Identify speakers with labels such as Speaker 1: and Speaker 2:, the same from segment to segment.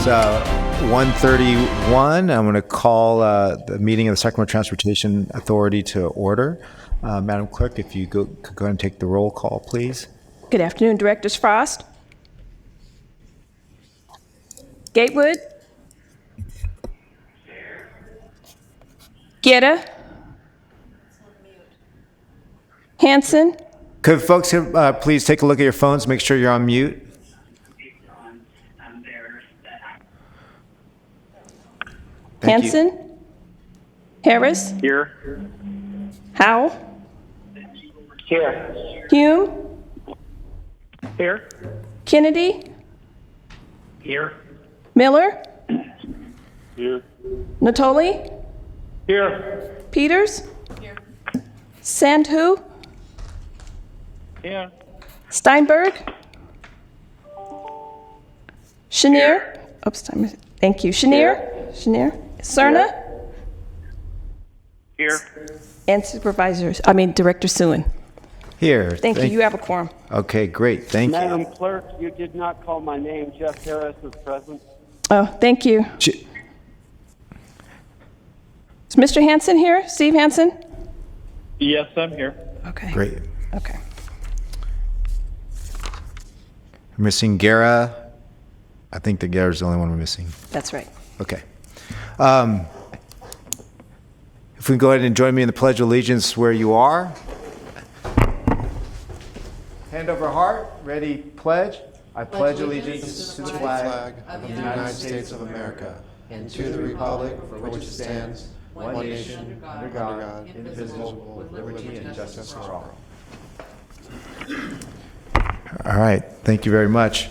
Speaker 1: 1:31. I'm going to call the meeting of the Sacramento Transportation Authority to order. Madam Clerk, if you could go ahead and take the roll call, please.
Speaker 2: Good afternoon, Directors Frost, Gatewood, Guerra, Hanson,
Speaker 1: Could folks please take a look at your phones, make sure you're on mute? Thank you.
Speaker 2: Hanson, Harris,
Speaker 3: Here.
Speaker 2: Howe,
Speaker 3: Here.
Speaker 2: Hume,
Speaker 3: Here.
Speaker 2: Kennedy,
Speaker 3: Here.
Speaker 2: Miller,
Speaker 3: Here.
Speaker 2: Natoli,
Speaker 3: Here.
Speaker 2: Peters, Sandhu,
Speaker 3: Here.
Speaker 2: Steinberg, Chenier, thank you, Chenier, Cerna,
Speaker 3: Here.
Speaker 2: and Director Suen.
Speaker 1: Here.
Speaker 2: Thank you. You have a quorum.
Speaker 1: Okay, great. Thank you.
Speaker 4: Madam Clerk, you did not call my name. Jeff Harris is present.
Speaker 2: Oh, thank you. Is Mr. Hanson here? Steve Hanson?
Speaker 3: Yes, I'm here.
Speaker 2: Okay.
Speaker 1: Great.
Speaker 2: Okay.
Speaker 1: We're missing Guerra. I think the Guerra's the only one we're missing.
Speaker 2: That's right.
Speaker 1: Okay. If we can go ahead and join me in the Pledge of Allegiance where you are. Hand over heart. Ready, pledge. I pledge allegiance to the flag
Speaker 5: of the United States of America and to the republic for which it stands, one nation, under God, indivisible, with liberty and justice for all.
Speaker 1: All right. Thank you very much.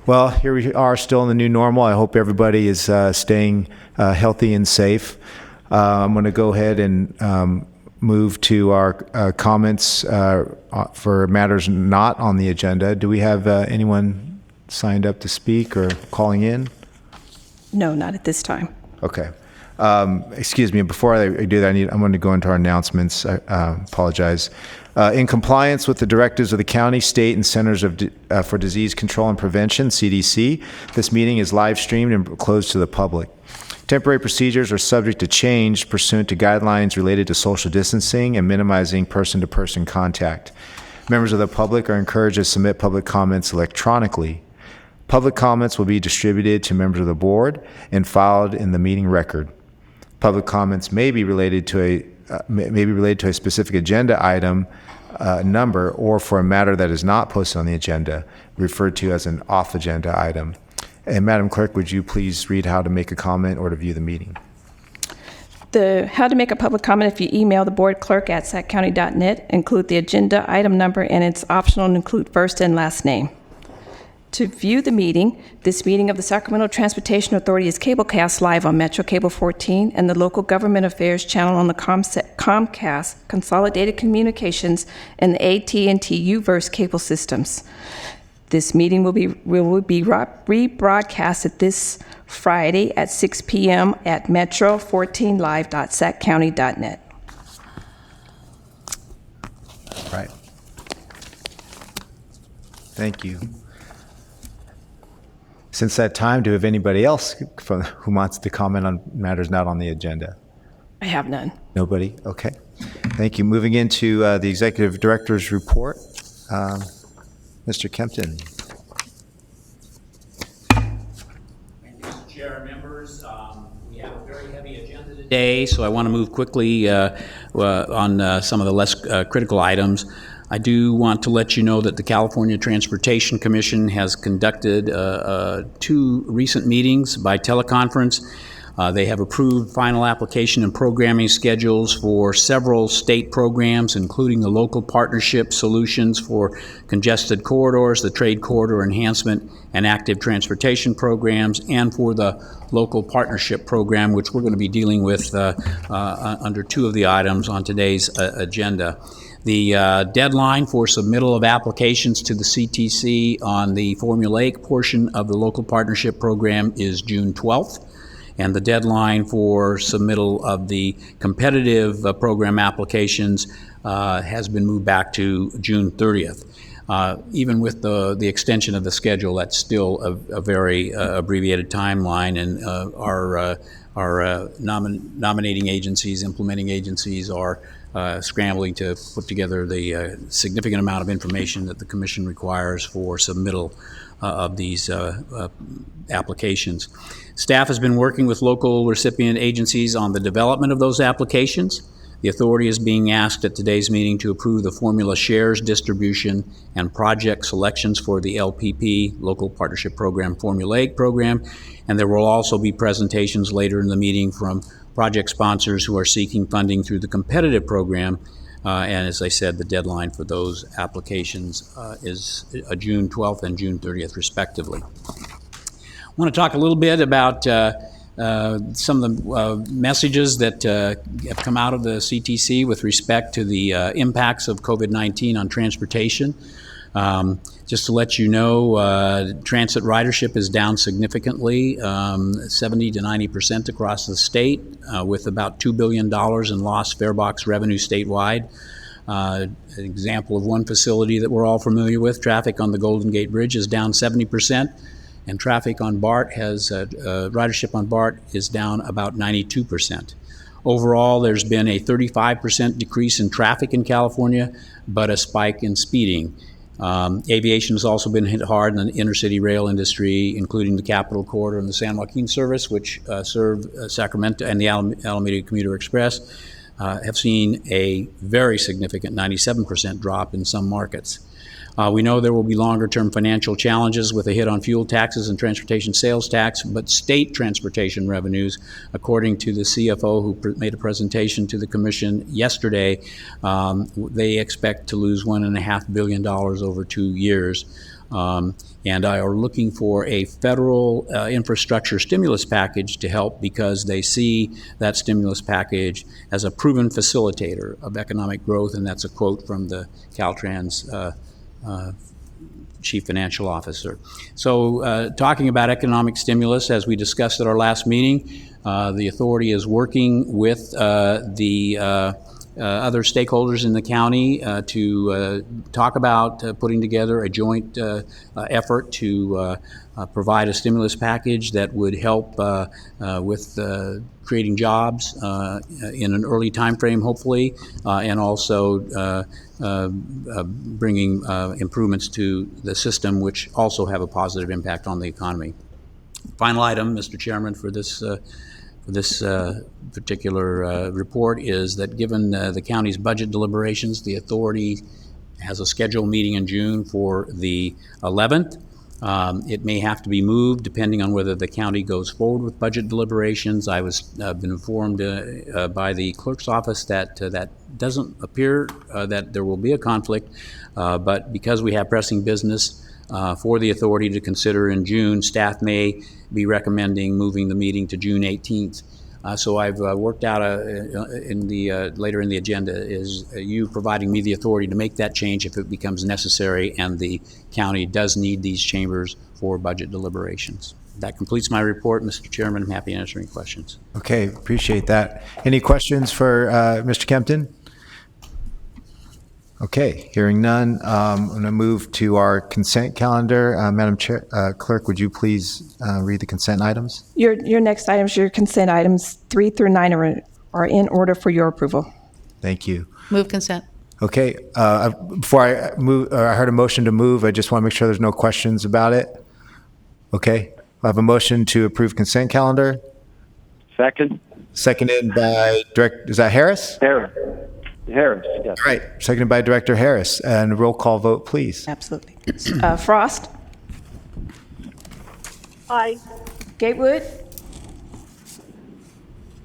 Speaker 1: Well, here we are still in the new normal. I hope everybody is staying healthy and safe. I'm going to go ahead and move to our comments for matters not on the agenda. Do we have anyone signed up to speak or calling in?
Speaker 2: No, not at this time.
Speaker 1: Okay. Excuse me. Before I do that, I'm going to go into our announcements. I apologize. In compliance with the directives of the county, state, and Centers for Disease Control and Prevention, CDC, this meeting is live streamed and closed to the public. Temporary procedures are subject to change pursuant to guidelines related to social distancing and minimizing person-to-person contact. Members of the public are encouraged to submit public comments electronically. Public comments will be distributed to members of the board and filed in the meeting record. Public comments may be related to a specific agenda item number or for a matter that is not posted on the agenda, referred to as an off-agenda item. And Madam Clerk, would you please read how to make a comment or to view the meeting?
Speaker 2: How to make a public comment: if you email the board clerk at saccounty.net, include the agenda item number, and it's optional to include first and last name. To view the meeting, this meeting of the Sacramento Transportation Authority is cablecast live on Metro Cable 14 and the local government affairs channel on the Comcast Consolidated Communications and the AT&T U-verse cable systems. This meeting will be rebroadcasted this Friday at 6 p.m. at metro14live.saccounty.net.
Speaker 1: Right. Thank you. Since that time, do we have anybody else who wants to comment on matters not on the agenda?
Speaker 2: I have none.
Speaker 1: Nobody? Okay. Thank you. Moving into the Executive Director's report. Mr. Kempton.
Speaker 6: Mr. Chair, members, we have a very heavy agenda today, so I want to move quickly on some of the less critical items. I do want to let you know that the California Transportation Commission has conducted 2 recent meetings by teleconference. They have approved final application and programming schedules for several state programs, including the Local Partnership Solutions for Congested Corridors, the Trade Corridor Enhancement and Active Transportation Programs, and for the Local Partnership Program, which we're going to be dealing with under 2 of the items on today's agenda. The deadline for submittal of applications to the CTC on the formulaic portion of the Local Partnership Program is June 12th. And the deadline for submittal of the competitive program applications has been moved back to June 30th. Even with the extension of the schedule, that's still a very abbreviated timeline, and our nominating agencies, implementing agencies are scrambling to put together the significant amount of information that the Commission requires for submittal of these applications. Staff has been working with local recipient agencies on the development of those applications. The authority is being asked at today's meeting to approve the formula shares distribution and project selections for the LPP, Local Partnership Program Formulaic Program, and there will also be presentations later in the meeting from project sponsors who are seeking funding through the competitive program. And as I said, the deadline for those applications is June 12th and June 30th, respectively. I want to talk a little bit about some of the messages that have come out of the CTC with respect to the impacts of COVID-19 on transportation. Just to let you know, transit ridership is down significantly, 70 to 90% across the state, with about $2 billion in lost fare box revenue statewide. An example of one facility that we're all familiar with, traffic on the Golden Gate Bridge is down 70%, and traffic on BART ridership on BART is down about 92%. Overall, there's been a 35% decrease in traffic in California, but a spike in speeding. Aviation has also been hit hard in the intercity rail industry, including the Capital Corridor and the San Joaquin service, which serve Sacramento, and the Alameda Commuter Express, have seen a very significant 97% drop in some markets. We know there will be longer-term financial challenges with a hit on fuel taxes and transportation sales tax, but state transportation revenues, according to the CFO who made a presentation to the Commission yesterday, they expect to lose $1.5 billion over 2 years. And are looking for a federal infrastructure stimulus package to help, because they see that stimulus package as a proven facilitator of economic growth, and that's a quote from the Caltrans Chief Financial Officer. So talking about economic stimulus, as we discussed at our last meeting, the authority is working with the other stakeholders in the county to talk about putting together a joint effort to provide a stimulus package that would help with creating jobs in an early time frame, hopefully, and also bringing improvements to the system, which also have a positive impact on the economy. Final item, Mr. Chairman, for this particular report is that given the county's budget deliberations, the authority has a scheduled meeting in June for the 11th. It may have to be moved depending on whether the county goes forward with budget deliberations. I was been informed by the clerk's office that that doesn't appear that there will be a conflict, but because we have pressing business for the authority to consider in June, staff may be recommending moving the meeting to June 18th. So I've worked out in the later in the agenda is you providing me the authority to make that change if it becomes necessary and the county does need these chambers for budget deliberations. That completes my report, Mr. Chairman. I'm happy to answer any questions.
Speaker 1: Okay, appreciate that. Any questions for Mr. Kempton? Okay, hearing none, I'm going to move to our consent calendar. Madam Chair, Clerk, would you please read the consent items?
Speaker 2: Your next items, your consent items 3 through 9 are in order for your approval.
Speaker 1: Thank you.
Speaker 7: Move consent.
Speaker 1: Okay, before I move, I heard a motion to move. I just want to make sure there's no questions about it. Okay, I have a motion to approve consent calendar.
Speaker 4: Second?
Speaker 1: Seconded by is that Harris?
Speaker 4: Harris, yes.
Speaker 1: All right, seconded by Director Harris. And roll call vote, please.
Speaker 2: Absolutely. Frost?
Speaker 8: Aye.
Speaker 2: Gatewood?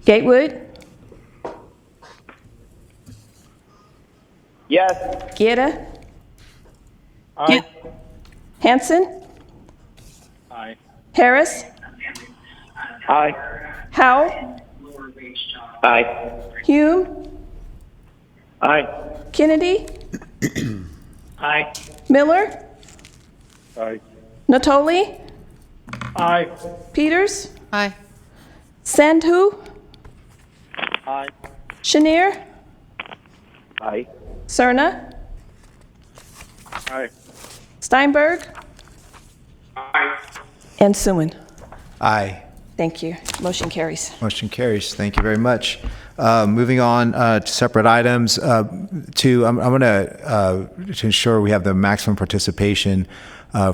Speaker 2: Gatewood?
Speaker 4: Yes.
Speaker 2: Guerra?
Speaker 3: Aye.
Speaker 2: Hanson?
Speaker 3: Aye.
Speaker 2: Harris?
Speaker 4: Aye.
Speaker 2: Howe?
Speaker 4: Aye.
Speaker 2: Hume?
Speaker 4: Aye.
Speaker 2: Kennedy?
Speaker 3: Aye.
Speaker 2: Miller?
Speaker 3: Aye.
Speaker 2: Natoli?
Speaker 3: Aye.
Speaker 2: Peters?
Speaker 7: Aye.
Speaker 2: Sandhu?
Speaker 3: Aye.
Speaker 2: Chenier?
Speaker 4: Aye.
Speaker 2: Cerna?
Speaker 3: Aye.
Speaker 2: Steinberg?
Speaker 3: Aye.
Speaker 2: And Suen.
Speaker 1: Aye.
Speaker 2: Thank you. Motion carries.
Speaker 1: Motion carries. Thank you very much. Moving on to separate items. I'm going to ensure we have the maximum participation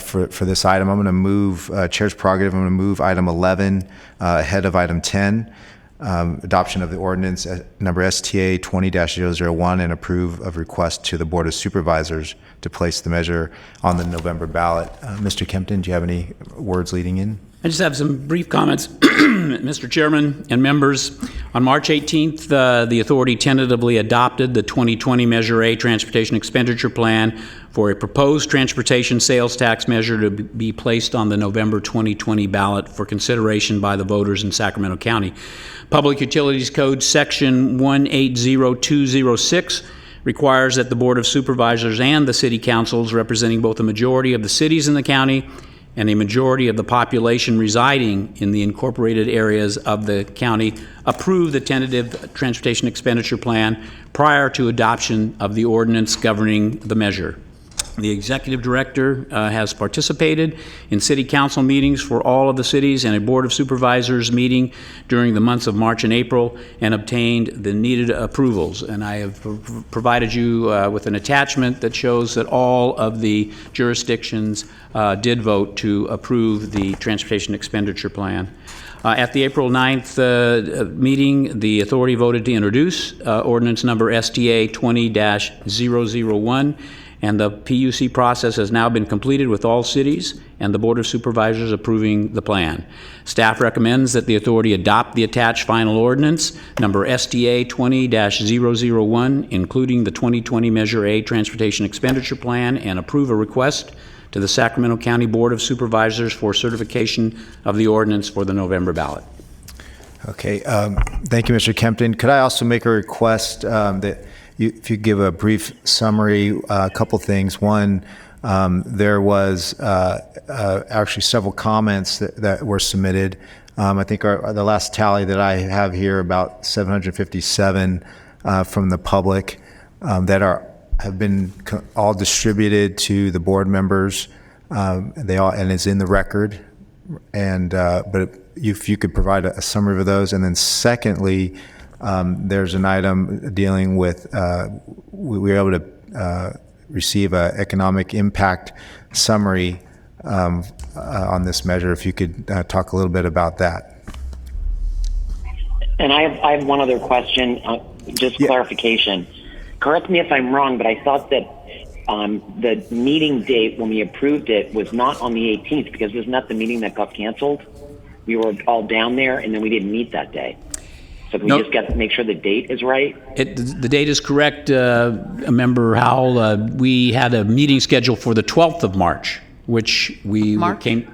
Speaker 1: for this item. I'm going to move Chair's prerogative. I'm going to move item 11 ahead of item 10. Adoption of the ordinance number STA 20-001 and approve of request to the Board of Supervisors to place the measure on the November ballot. Mr. Kempton, do you have any words leading in?
Speaker 6: I just have some brief comments, Mr. Chairman and members. On March 18th, the authority tentatively adopted the 2020 Measure A Transportation Expenditure Plan for a proposed transportation sales tax measure to be placed on the November 2020 ballot for consideration by the voters in Sacramento County. Public Utilities Code Section 180206 requires that the Board of Supervisors and the City Councils representing both a majority of the cities in the county and a majority of the population residing in the incorporated areas of the county approve the tentative transportation expenditure plan prior to adoption of the ordinance governing the measure. The executive director has participated in city council meetings for all of the cities and a board of supervisors meeting during the months of March and April and obtained the needed approvals. And I have provided you with an attachment that shows that all of the jurisdictions did vote to approve the transportation expenditure plan. At the April 9th meeting, the authority voted to introduce ordinance number STA 20-001, and the PUC process has now been completed with all cities and the Board of Supervisors approving the plan. Staff recommends that the authority adopt the attached final ordinance, number STA 20-001, including the 2020 Measure A Transportation Expenditure Plan, and approve a request to the Sacramento County Board of Supervisors for certification of the ordinance for the November ballot.
Speaker 1: Okay. Thank you, Mr. Kempton. Could I also make a request that if you give a brief summary, a couple things. One, there was actually several comments that were submitted. I think the last tally that I have here, about 757 from the public that have been all distributed to the board members. They all, and it's in the record. And but if you could provide a summary of those, and then secondly, there's an item dealing with, we were able to receive an economic impact summary on this measure. If you could talk a little bit about that.
Speaker 7: And I have one other question, just clarification. Correct me if I'm wrong, but I thought that the meeting date when we approved it was not on the 18th, because wasn't that the meeting that got canceled? We were all down there, and then we didn't meet that day. So can we just got to make sure the date is right?
Speaker 6: The date is correct, Member Howell. We had a meeting scheduled for the 12th of March, which we came.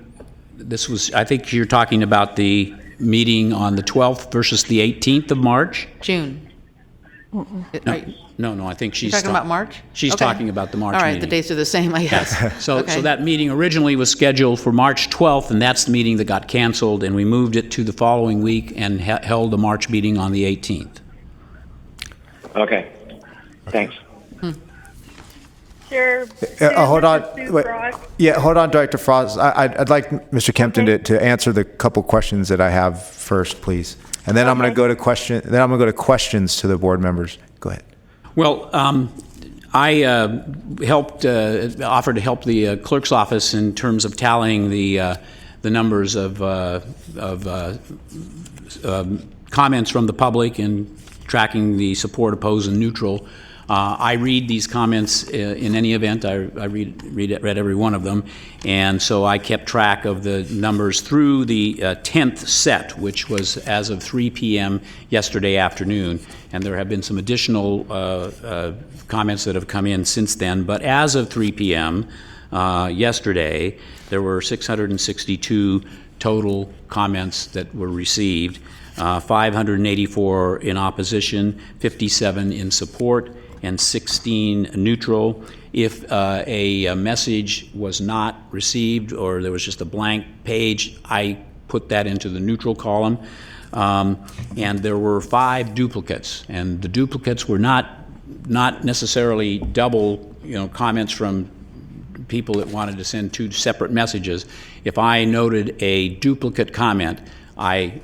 Speaker 6: This was, I think you're talking about the meeting on the 12th versus the 18th of March.
Speaker 8: June.
Speaker 6: No, I think she's
Speaker 8: talking about March?
Speaker 6: She's
Speaker 8: Okay.
Speaker 6: talking about the March
Speaker 8: All right,
Speaker 6: meeting.
Speaker 8: the dates are the same, I guess.
Speaker 6: So
Speaker 8: Okay.
Speaker 6: that meeting originally was scheduled for March 12th, and that's the meeting that got canceled, and we moved it to the following week and held the March meeting on the 18th.
Speaker 7: Okay. Thanks.
Speaker 9: Sure.
Speaker 1: Hold on. Wait. Yeah, hold on, Director Frost. I'd like Mr. Kempton to answer the couple questions that I have first, please. And then I'm going to go to questions to the board members. Go ahead.
Speaker 6: Well, I offered to help the clerk's office in terms of tallying the numbers of comments from the public and tracking the support, oppose, and neutral. I read these comments in any event. I read every one of them, and so I kept track of the numbers through the 10th set, which was as of 3 p.m. yesterday afternoon. And there have been some additional comments that have come in since then. But as of 3 p.m. Yesterday, there were 662 total comments that were received. 584 in opposition, 57 in support, and 16 neutral. If a message was not received or there was just a blank page, I put that into the neutral column. And there were 5 duplicates, and the duplicates were not necessarily double, comments from people that wanted to send two separate messages. If I noted a duplicate comment, I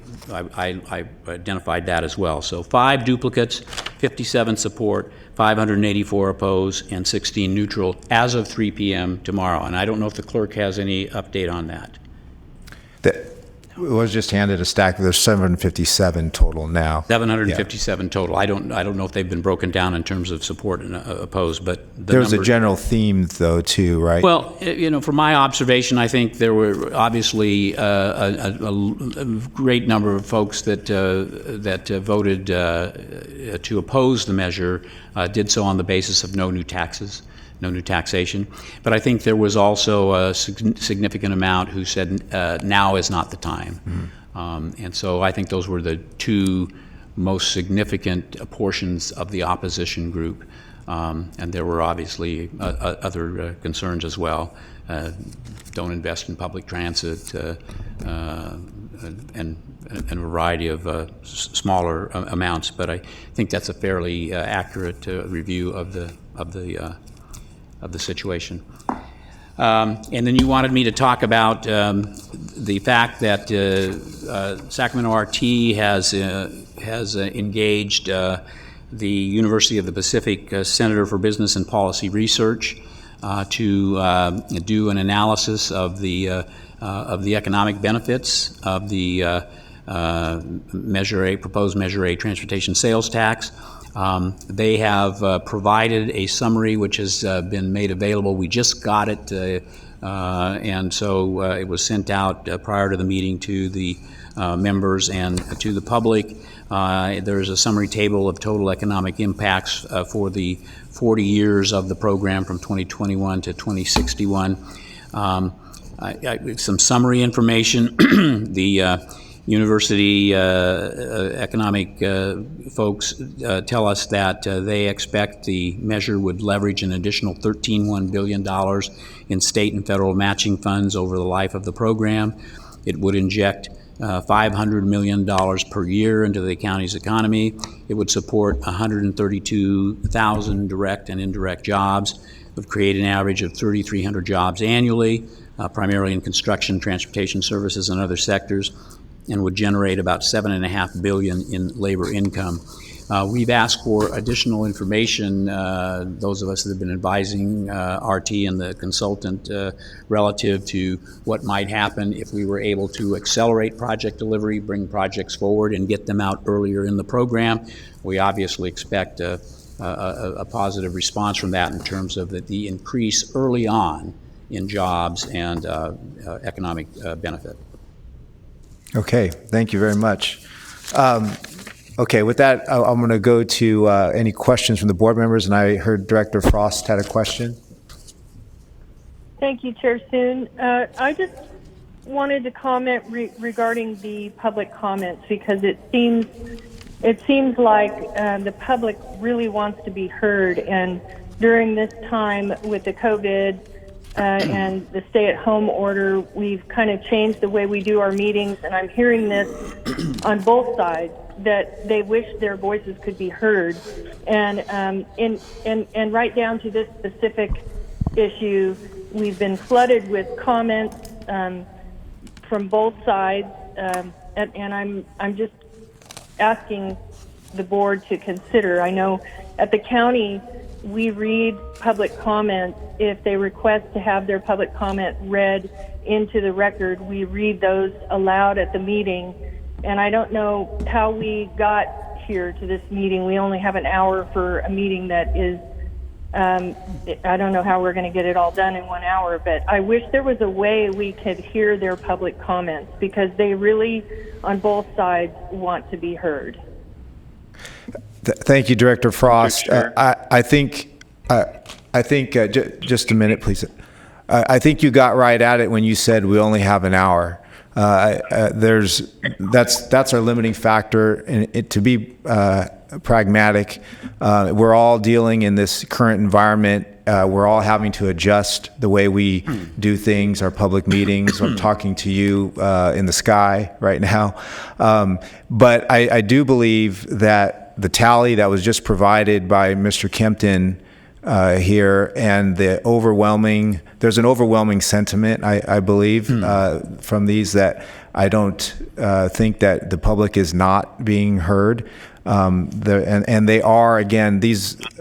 Speaker 6: identified that as well. So 5 duplicates, 57 support, 584 oppose, and 16 neutral as of 3 p.m. tomorrow. And I don't know if the clerk has any update on that.
Speaker 1: It was just handed a stack. There's 757 total now.
Speaker 6: 757 total. I don't know if they've been broken down in terms of support and opposed, but
Speaker 1: There's a general theme, though, too, right?
Speaker 6: Well, from my observation, I think there were obviously a great number of folks that voted to oppose the measure, did so on the basis of no new taxes, no new taxation. But I think there was also a significant amount who said now is not the time. Mm-hmm. And so I think those were the two most significant portions of the opposition group. And there were obviously other concerns as well. Don't invest in public transit and a variety of smaller amounts. But I think that's a fairly accurate review of the situation. And then you wanted me to talk about the fact that Sacramento RT has engaged the University of the Pacific Center for Business and Policy Research to do an analysis of the economic benefits of the proposed Measure A transportation sales tax. They have provided a summary which has been made available. We just got it, and so it was sent out prior to the meeting to the members and to the public. There's a summary table of total economic impacts for the 40 years of the program from 2021 to 2061. Some summary information. The university economic folks tell us that they expect the measure would leverage an additional $13.1 billion in state and federal matching funds over the life of the program. It would inject $500 million per year into the county's economy. It would support 132,000 direct and indirect jobs. It would create an average of 3,300 jobs annually, primarily in construction, transportation services, and other sectors, and would generate about $7.5 billion in labor income. We've asked for additional information, those of us that have been advising RT and the consultant relative to what might happen if we were able to accelerate project delivery, bring projects forward, and get them out earlier in the program. We obviously expect a positive response from that in terms of the increase early on in jobs and economic benefit.
Speaker 1: Okay, thank you very much. Okay, with that, I'm going to go to any questions from the board members, and I heard Director Frost had a question.
Speaker 8: Thank you, Chair Soon. I just wanted to comment regarding the public comments, because it seems like the public really wants to be heard, and during this time with the COVID and the stay-at-home order, we've kind of changed the way we do our meetings, and I'm hearing this on both sides, that they wish their voices could be heard. And right down to this specific issue, we've been flooded with comments from both sides, and I'm just asking the board to consider. I know at the county, we read public comments. If they request to have their public comment read into the record, we read those aloud at the meeting. And I don't know how we got here to this meeting. We only have an hour for a meeting that is, I don't know how we're going to get it all done in 1 hour, but I wish there was a way we could hear their public comments, because they really, on both sides, want to be heard.
Speaker 1: Thank you, Director Frost.
Speaker 3: Sure.
Speaker 1: I think just a minute, please. I think you got right at it when you said we only have an hour. That's our limiting factor. And to be pragmatic, we're all dealing in this current environment. We're all having to adjust the way we do things, our public meetings. I'm talking to you in the sky right now. But I do believe that the tally that was just provided by Mr. Kempton here, and there's an overwhelming sentiment, I believe, from these, that I don't think that the public is not being heard. And they are, again,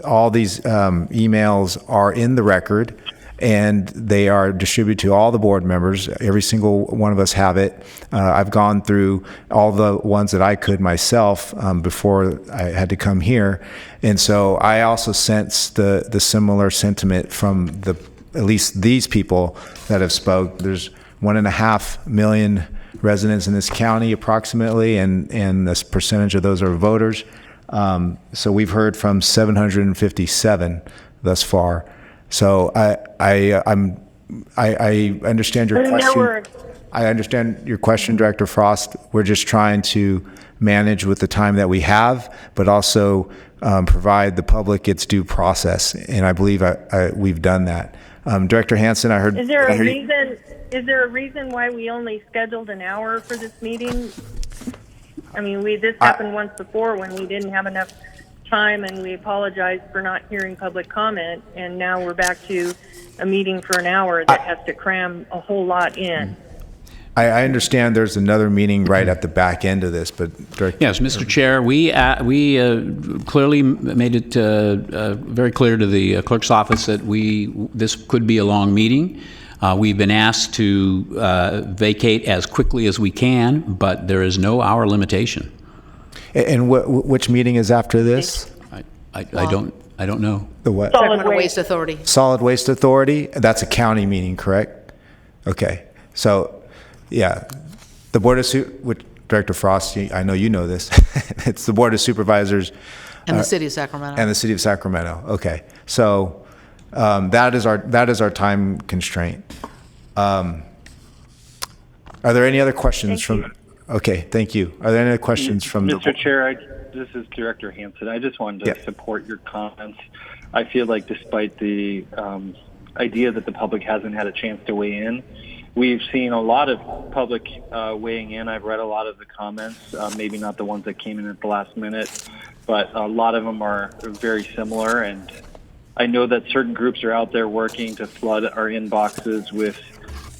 Speaker 1: all these emails are in the record, and they are distributed to all the board members. Every single one of us have it. I've gone through all the ones that I could myself before I had to come here. And so I also sense the similar sentiment from at least these people that have spoke. There's 1.5 million residents in this county approximately, and a percentage of those are voters. So we've heard from 757 thus far. So I understand your question. I understand your question, Director Frost. We're just trying to manage with the time that we have, but also provide the public its due process. And I believe we've done that. Director Hansen, I heard.
Speaker 8: Is there a reason why we only scheduled an hour for this meeting? I mean, this happened once before when we didn't have enough time, and we apologized for not hearing public comment, and now we're back to a meeting for an hour that has to cram a whole lot in.
Speaker 1: I understand there's another meeting right at the back end of this, but
Speaker 6: Yes, Mr. Chair, we clearly made it very clear to the clerk's office that this could be a long meeting. We've been asked to vacate as quickly as we can, but there is no hour limitation.
Speaker 1: And which meeting is after this?
Speaker 6: I don't know.
Speaker 1: The what?
Speaker 9: Sacramento Waste Authority.
Speaker 1: Solid Waste Authority? That's a county meeting, correct? Okay. So, yeah, the Board of Director Frost, I know you know this. It's the Board of Supervisors.
Speaker 9: And the City of Sacramento.
Speaker 1: And the City of Sacramento. Okay. So that is our time constraint. Are there any other questions from? Okay, thank you. Are there any other questions from
Speaker 10: Mr. Chair, this is Director Hansen. I just wanted to support your comments. I feel like despite the idea that the public hasn't had a chance to weigh in, we've seen a lot of public weighing in. I've read a lot of the comments, maybe not the ones that came in at the last minute, but a lot of them are very similar. And I know that certain groups are out there working to flood our inboxes with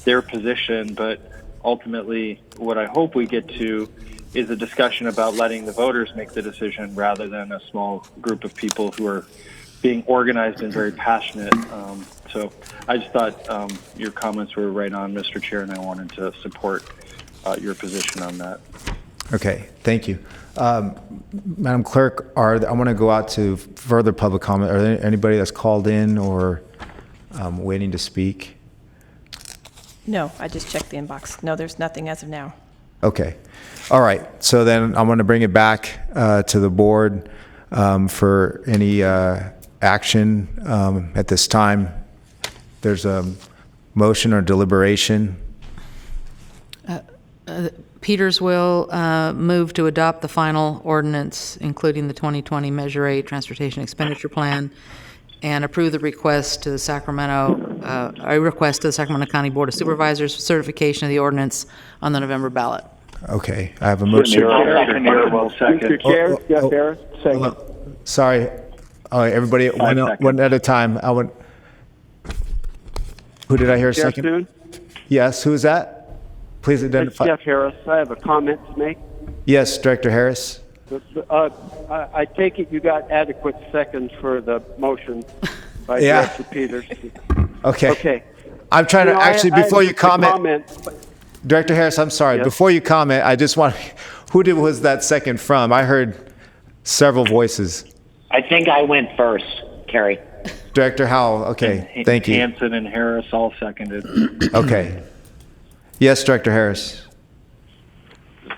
Speaker 10: their position, but ultimately, what I hope we get to is a discussion about letting the voters make the decision rather than a small group of people who are being organized and very passionate. So I just thought your comments were right on, Mr. Chair, and I wanted to support your position on that.
Speaker 1: Okay, thank you. Madam Clerk, I want to go out to further public comment. Are there anybody that's called in or waiting to speak?
Speaker 2: No, I just checked the inbox. No, there's nothing as of now.
Speaker 1: Okay. All right. So then I'm going to bring it back to the board for any action at this time. There's a motion or deliberation.
Speaker 9: Peters will move to adopt the final ordinance, including the 2020 Measure 8 Transportation Expenditure Plan, and approve the request to the Sacramento County Board of Supervisors for certification of the ordinance on the November ballot.
Speaker 1: Okay, I have a motion.
Speaker 4: Mr. Chair, Jeff Harris, second.
Speaker 1: Sorry. All right, everybody, one at a time. Who did I hear
Speaker 4: Jeff
Speaker 1: second?
Speaker 4: Soon?
Speaker 1: Yes, who is that? Please
Speaker 4: It's
Speaker 1: identify.
Speaker 4: Jeff Harris. I have a comment to make.
Speaker 1: Yes, Director Harris.
Speaker 4: I take it you got adequate seconds for the motion by
Speaker 1: Yeah.
Speaker 4: Director Peters.
Speaker 1: Okay.
Speaker 4: Okay.
Speaker 1: I'm trying to actually, before you comment,
Speaker 4: but
Speaker 1: Director Harris, I'm sorry.
Speaker 4: Yes.
Speaker 1: Before you comment, I just want, was that second from? I heard several voices.
Speaker 7: I think I went first, Kerry.
Speaker 1: Director Howell, okay, thank you.
Speaker 10: Hansen and Harris all seconded.
Speaker 1: Okay. Yes, Director Harris.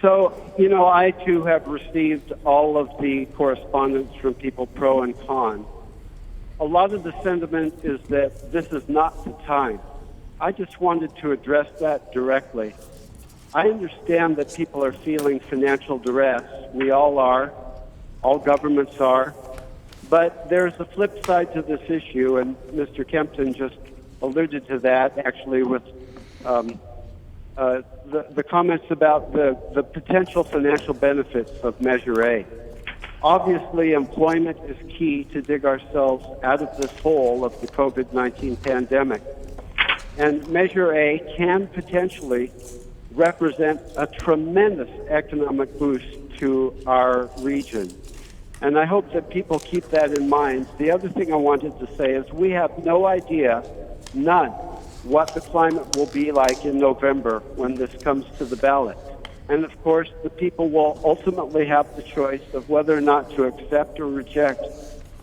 Speaker 4: So, I too have received all of the correspondence from people pro and con. A lot of the sentiment is that this is not the time. I just wanted to address that directly. I understand that people are feeling financial duress. We all are. All governments are. But there's a flip side to this issue, and Mr. Kempton just alluded to that, actually, with the comments about the potential financial benefits of Measure A. Obviously, employment is key to dig ourselves out of this hole of the COVID-19 pandemic. And Measure A can potentially represent a tremendous economic boost to our region. And I hope that people keep that in mind. The other thing I wanted to say is we have no idea, none, what the climate will be like in November when this comes to the ballot. And of course, the people will ultimately have the choice of whether or not to accept or reject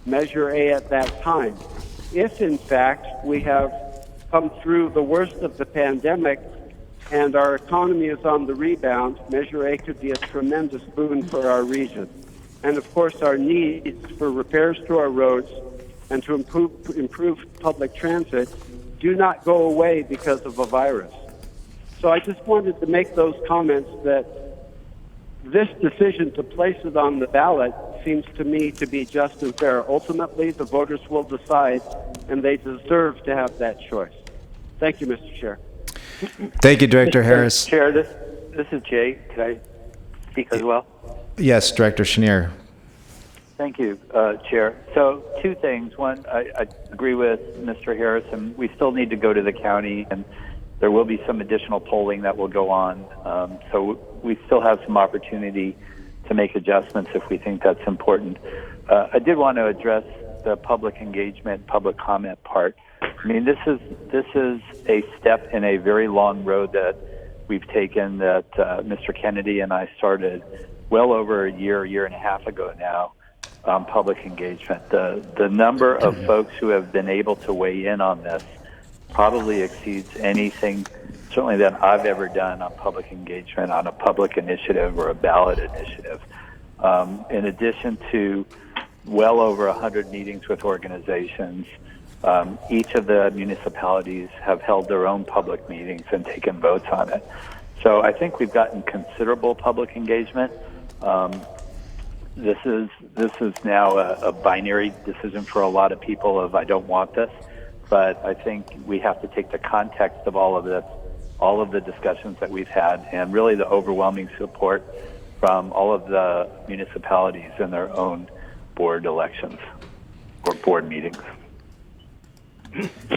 Speaker 4: Measure A at that time. If, in fact, we have come through the worst of the pandemic and our economy is on the rebound, Measure A could be a tremendous boon for our region. And of course, our needs for repairs to our roads and to improve public transit do not go away because of a virus. So I just wanted to make those comments that this decision to place it on the ballot seems to me to be just and fair. Ultimately, the voters will decide, and they deserve to have that choice. Thank you, Mr. Chair.
Speaker 1: Thank you, Director Harris.
Speaker 11: Chair, this is Jay. Could I speak as well?
Speaker 1: Yes, Director Chenier.
Speaker 11: Thank you, Chair. So 2 things. One, I agree with Mr. Harris, and we still need to go to the county, and there will be some additional polling that will go on. So we still have some opportunity to make adjustments if we think that's important. I did want to address the public engagement, public comment part. I mean, this is a step in a very long road that we've taken that Mr. Kennedy and I started well over a year and a half ago now. Public engagement. The number of folks who have been able to weigh in on this probably exceeds anything, certainly that I've ever done on public engagement on a public initiative or a ballot initiative. In addition to well over 100 meetings with organizations, each of the municipalities have held their own public meetings and taken votes on it. So I think we've gotten considerable public engagement. This is now a binary decision for a lot of people of I don't want this, but I think we have to take the context of all of this, all of the discussions that we've had, and really the overwhelming support from all of the municipalities in their own board elections or board meetings.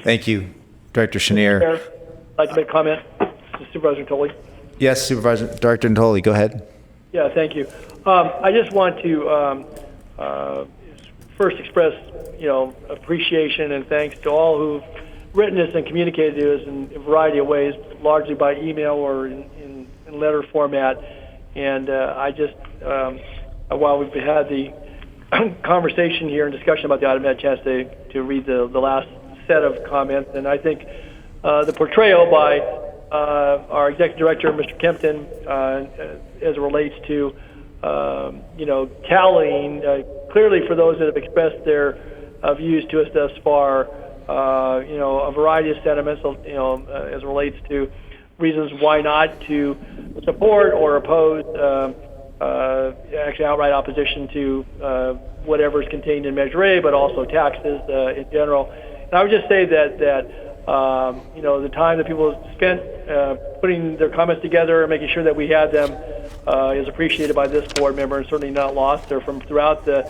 Speaker 1: Thank you, Director Chenier.
Speaker 12: Chair, I'd like to make a comment. Supervisor Tolley.
Speaker 1: Yes, Supervisor Director Tolley, go ahead.
Speaker 12: Yeah, thank you. I just want to first express, appreciation and thanks to all who've written this and communicated to us in a variety of ways, largely by email or in letter format. And I just, while we've had the conversation here and discussion about the item, I had a chance to read the last set of comments, and I think the portrayal by our executive director, Mr. Kempton, as it relates to tallying, clearly for those that have expressed their views to us thus far, a variety of sentiments, as it relates to reasons why not to support or oppose, actually outright opposition to whatever is contained in Measure A, but also taxes in general. And I would just say that the time that people have spent putting their comments together and making sure that we had them is appreciated by this board member and certainly not lost. They're from throughout the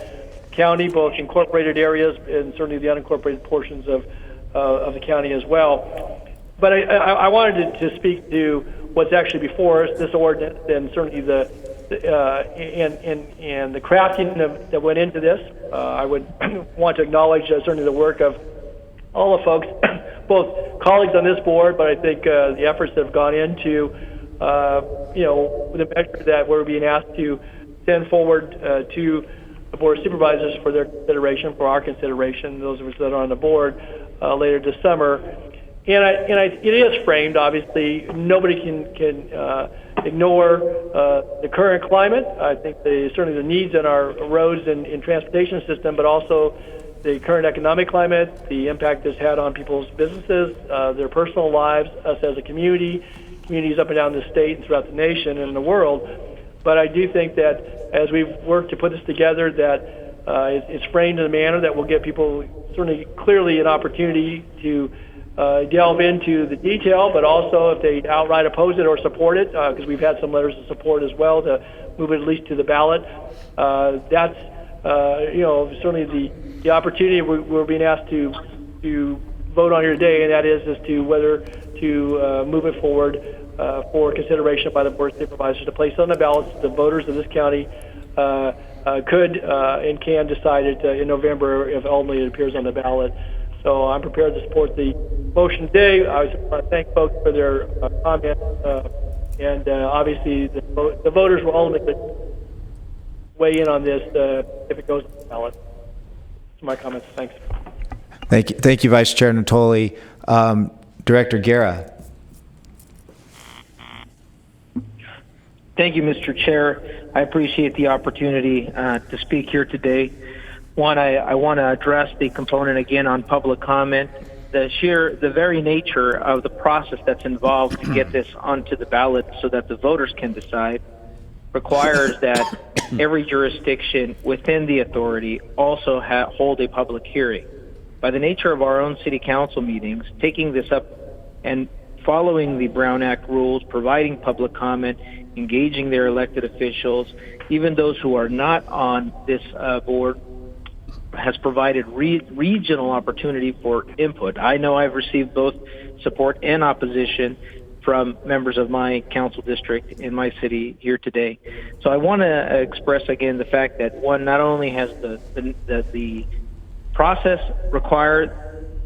Speaker 12: county, both incorporated areas and certainly the unincorporated portions of the county as well. But I wanted to speak to what's actually before us, this ordinance, and certainly the crafting that went into this. I would want to acknowledge certainly the work of all the folks, both colleagues on this board, but I think the efforts that have gone into, the measure that we're being asked to send forward to the Board of Supervisors for their consideration, for our consideration, those of us that are on the board later this summer. And it is framed, obviously. Nobody can ignore the current climate. I think certainly the needs in our roads and transportation system, but also the current economic climate, the impact it's had on people's businesses, their personal lives, us as a community, communities up and down the state and throughout the nation and the world. But I do think that as we've worked to put this together, that it's framed in a manner that will give people certainly clearly an opportunity to delve into the detail, but also if they outright oppose it or support it, because we've had some letters of support as well to move it at least to the ballot. That's certainly the opportunity we're being asked to vote on here today, and that is as to whether to move it forward for consideration by the Board of Supervisors to place on the ballots. The voters of this county could and can decide it in November if ultimately it appears on the ballot. So I'm prepared to support the motion today. I want to thank folks for their comments, and obviously the voters will ultimately weigh in on this if it goes on the ballot. That's my comments. Thanks.
Speaker 1: Thank you, Vice Chair Natoli. Director Guerra.
Speaker 13: Thank you, Mr. Chair. I appreciate the opportunity to speak here today. One, I want to address the component again on public comment. The very nature of the process that's involved to get this onto the ballot so that the voters can decide requires that every jurisdiction within the authority also hold a public hearing. By the nature of our own city council meetings, taking this up and following the Brown Act rules, providing public comment, engaging their elected officials, even those who are not on this board, has provided regional opportunity for input. I know I've received both support and opposition from members of my council district in my city here today. So I want to express again the fact that one, not only has the process required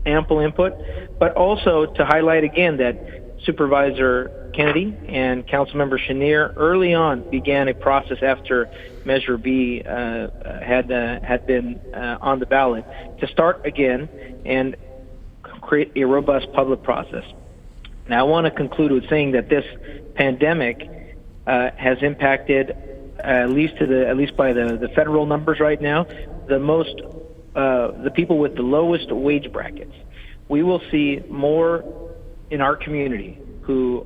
Speaker 13: ample input, but also to highlight again that Supervisor Kennedy and Councilmember Chenier early on began a process after Measure B had been on the ballot to start again and create a robust public process. Now, I want to conclude with saying that this pandemic has impacted, at least by the federal numbers right now, the people with the lowest wage brackets. We will see more in our community who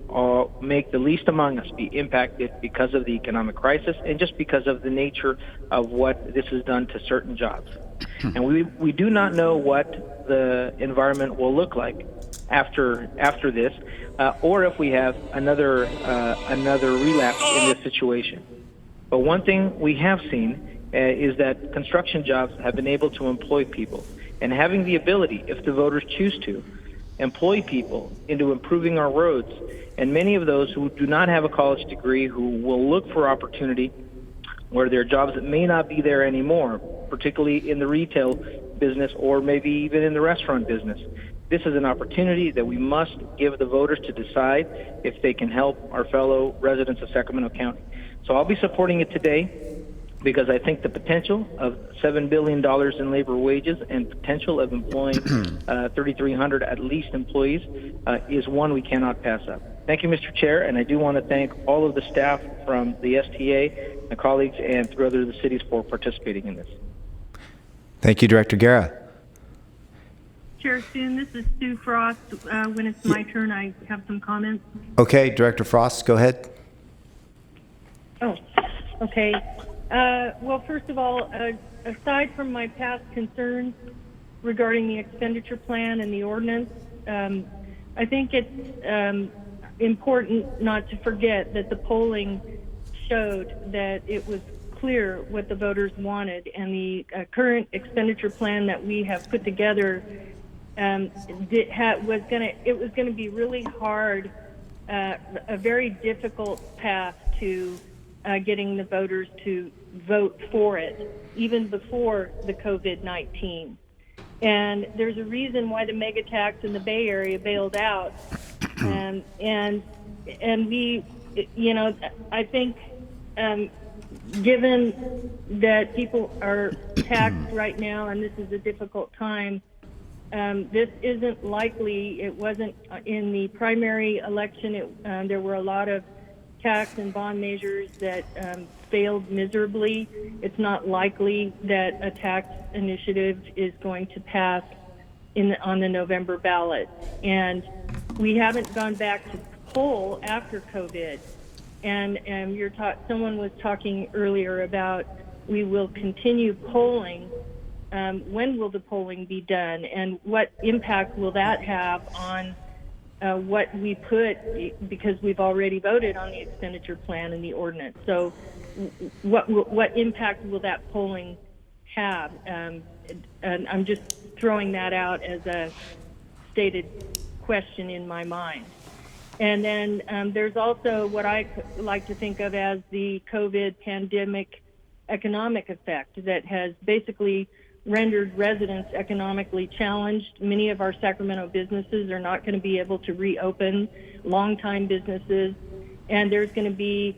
Speaker 13: make the least among us be impacted because of the economic crisis and just because of the nature of what this has done to certain jobs. And we do not know what the environment will look like after this, or if we have another relapse in this situation. But one thing we have seen is that construction jobs have been able to employ people, and having the ability, if the voters choose to, employ people into improving our roads, and many of those who do not have a college degree who will look for opportunity where there are jobs that may not be there anymore, particularly in the retail business or maybe even in the restaurant business. This is an opportunity that we must give the voters to decide if they can help our fellow residents of Sacramento County. So I'll be supporting it today because I think the potential of $7 billion in labor wages and potential of employing 3,300 at least employees is one we cannot pass up. Thank you, Mr. Chair, and I do want to thank all of the staff from the STA, my colleagues, and through other cities for participating in this.
Speaker 1: Thank you, Director Guerra.
Speaker 8: Chair Soon, this is Sue Frost. When it's my turn, I have some comments.
Speaker 1: Okay, Director Frost, go ahead.
Speaker 8: Oh, okay. Well, first of all, aside from my past concerns regarding the expenditure plan and the ordinance, I think it's important not to forget that the polling showed that it was clear what the voters wanted, and the current expenditure plan that we have put together was going to be really hard, a very difficult path to getting the voters to vote for it, even before the COVID-19. And there's a reason why the mega tax in the Bay Area bailed out. And we, I think, given that people are taxed right now and this is a difficult time, this isn't likely. It wasn't in the primary election. There were a lot of tax and bond measures that failed miserably. It's not likely that a tax initiative is going to pass on the November ballot. And we haven't gone back to poll after COVID. And someone was talking earlier about we will continue polling. When will the polling be done, and what impact will that have on what we put, because we've already voted on the expenditure plan and the ordinance. So what impact will that polling have. And I'm just throwing that out as a stated question in my mind. And then there's also what I like to think of as the COVID pandemic economic effect that has basically rendered residents economically challenged. Many of our Sacramento businesses are not going to be able to reopen, longtime businesses, and there's going to be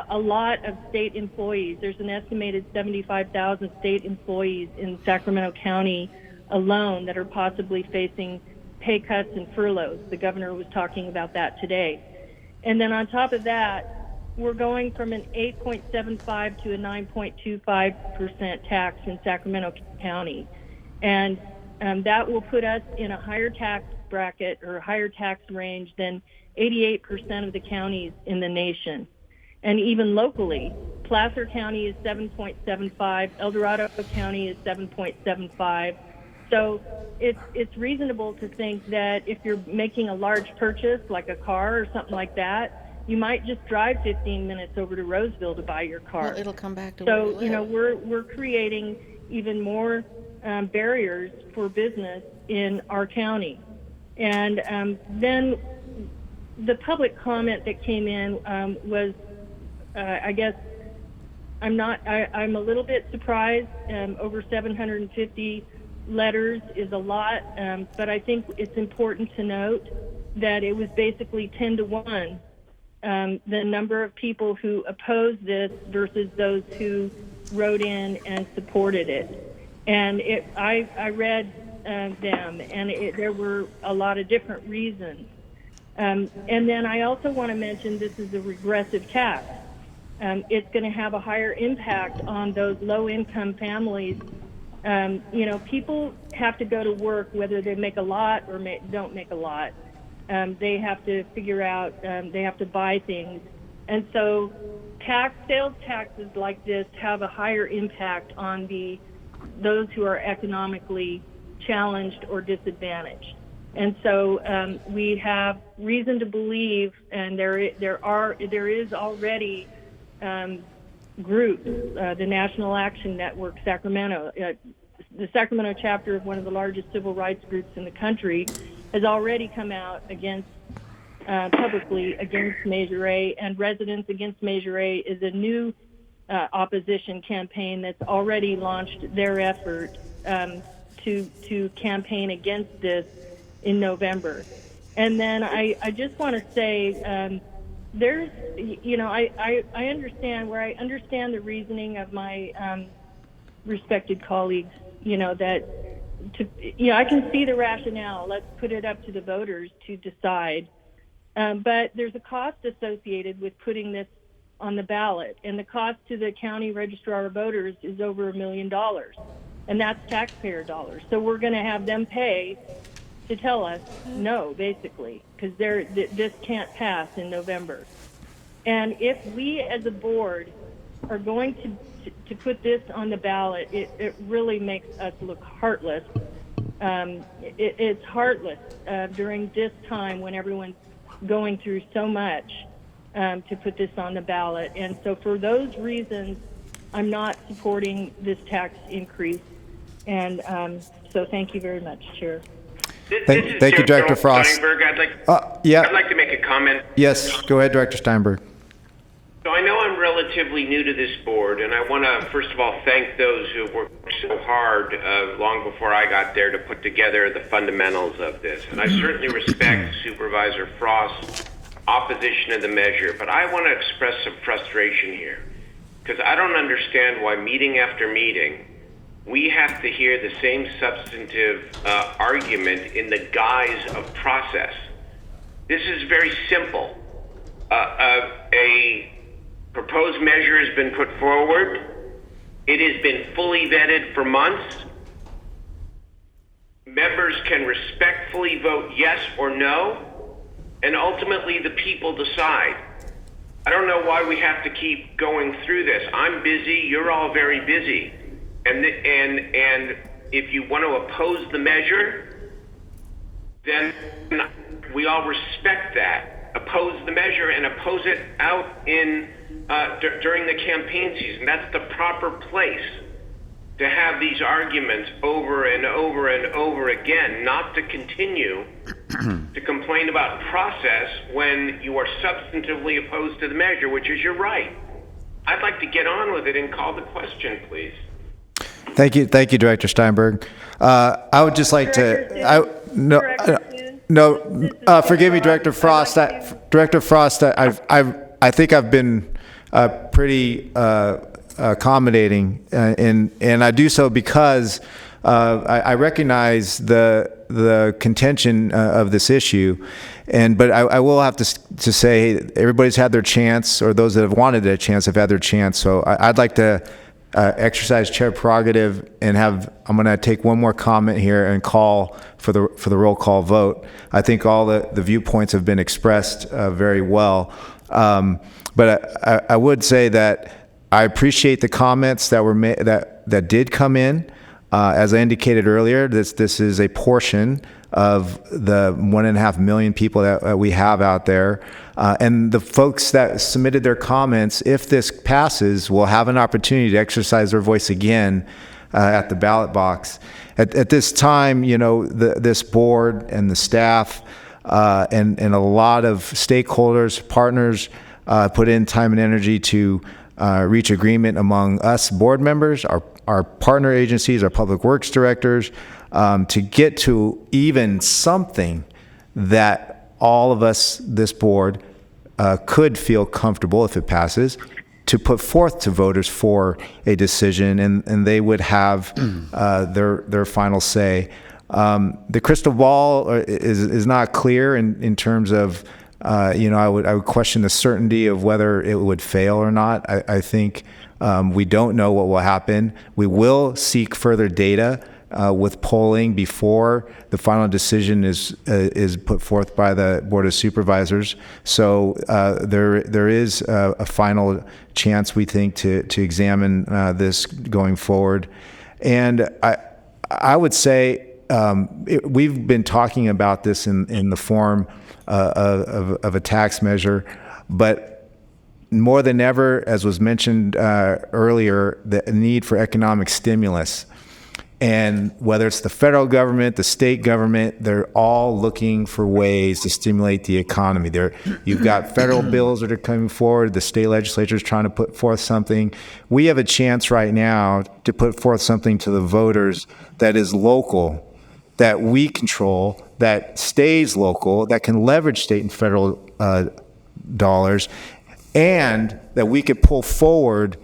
Speaker 8: a lot of state employees. There's an estimated 75,000 state employees in Sacramento County alone that are possibly facing pay cuts and furloughs. The governor was talking about that today. And then on top of that, we're going from an 8.75 to a 9.25% tax in Sacramento County. And that will put us in a higher tax bracket or a higher tax range than 88% of the counties in the nation. And even locally, Placer County is 7.75, El Dorado County is 7.75. So it's reasonable to think that if you're making a large purchase, like a car or something like that, you might just drive 15 minutes over to Roseville to buy your car.
Speaker 9: Well, it'll come back to where
Speaker 8: So,
Speaker 9: you live.
Speaker 8: you know, we're creating even more barriers for business in our county. And then the public comment that came in was, I guess, I'm a little bit surprised. Over 750 letters is a lot, but I think it's important to note that it was basically 10 to 1, the number of people who opposed this versus those who wrote in and supported it. And I read them, and there were a lot of different reasons. And then I also want to mention this is a regressive tax. It's going to have a higher impact on those low-income families. You know, people have to go to work whether they make a lot or don't make a lot. They have to figure out, they have to buy things. And so sales taxes like this have a higher impact on those who are economically challenged or disadvantaged. And so we have reason to believe, and there is already groups, the National Action Network Sacramento, the Sacramento chapter of one of the largest civil rights groups in the country, has already come out publicly against Measure A, and Residents Against Measure A is a new opposition campaign that's already launched their effort to campaign against this in November. And then I just want to say, there's, you know, I understand the reasoning of my respected colleagues, you know, I can see the rationale. Let's put it up to the voters to decide. But there's a cost associated with putting this on the ballot, and the cost to the county registrar of voters is over $1 million, and that's taxpayer dollars. So we're going to have them pay to tell us no, basically, because this can't pass in November. And if we as a board are going to put this on the ballot, it really makes us look heartless. It's heartless during this time when everyone's going through so much to put this on the ballot. And so for those reasons, I'm not supporting this tax increase. And so thank you very much, Chair.
Speaker 1: Thank you, Director Frost.
Speaker 3: Steinberg, I'd like to make a comment.
Speaker 1: Yes, go ahead, Director Steinberg.
Speaker 3: So I know I'm relatively new to this board, and I want to, first of all, thank those who worked so hard long before I got there to put together the fundamentals of this. And I certainly respect Supervisor Frost's opposition to the measure, but I want to express some frustration here, because I don't understand why meeting after meeting, we have to hear the same substantive argument in the guise of process. This is very simple. A proposed measure has been put forward. It has been fully vetted for months. Members can respectfully vote yes or no, and ultimately the people decide. I don't know why we have to keep going through this. I'm busy, you're all very busy. And if you want to oppose the measure, then we all respect that. Oppose the measure and oppose it out in during the campaign season. That's the proper place. to have these arguments over and over and over again, not to continue to complain about process when you are substantively opposed to the measure, which is your right. I'd like to get on with it and call the question, please.
Speaker 1: Thank you, Director Steinberg. I would just like forgive me, Director Frost. Director Frost, I think I've been pretty accommodating, and I do so because I recognize the contention of this issue, but I will have to say everybody's had their chance, or those that have wanted a chance have had their chance. So I'd like to exercise chair prerogative and I'm going to take one more comment here and call for the roll call vote. I think all the viewpoints have been expressed very well, but I would say that I appreciate the comments that were made that did come in. As I indicated earlier, this is a portion of the 1.5 million people that we have out there. And the folks that submitted their comments, if this passes, will have an opportunity to exercise their voice again at the ballot box. At this time, this board and the staff and a lot of stakeholders, partners, put in time and energy to reach agreement among us board members, our partner agencies, our public works directors, to get to even something that all of us, this board, could feel comfortable, if it passes, to put forth to voters for a decision, and they would have their final say. The crystal ball is not clear in terms of, I would question the certainty of whether it would fail or not. I think we don't know what will happen. We will seek further data with polling before the final decision is put forth by the Board of Supervisors. So there is a final chance, we think, to examine this going forward. And I would say we've been talking about this in the form of a tax measure, but more than ever, as was mentioned earlier, the need for economic stimulus. And whether it's the federal government, the state government, they're all looking for ways to stimulate the economy. You've got federal bills that are coming forward. The state legislature is trying to put forth something. We have a chance right now to put forth something to the voters that is local, that we control, that stays local, that can leverage state and federal dollars, and that we could pull forward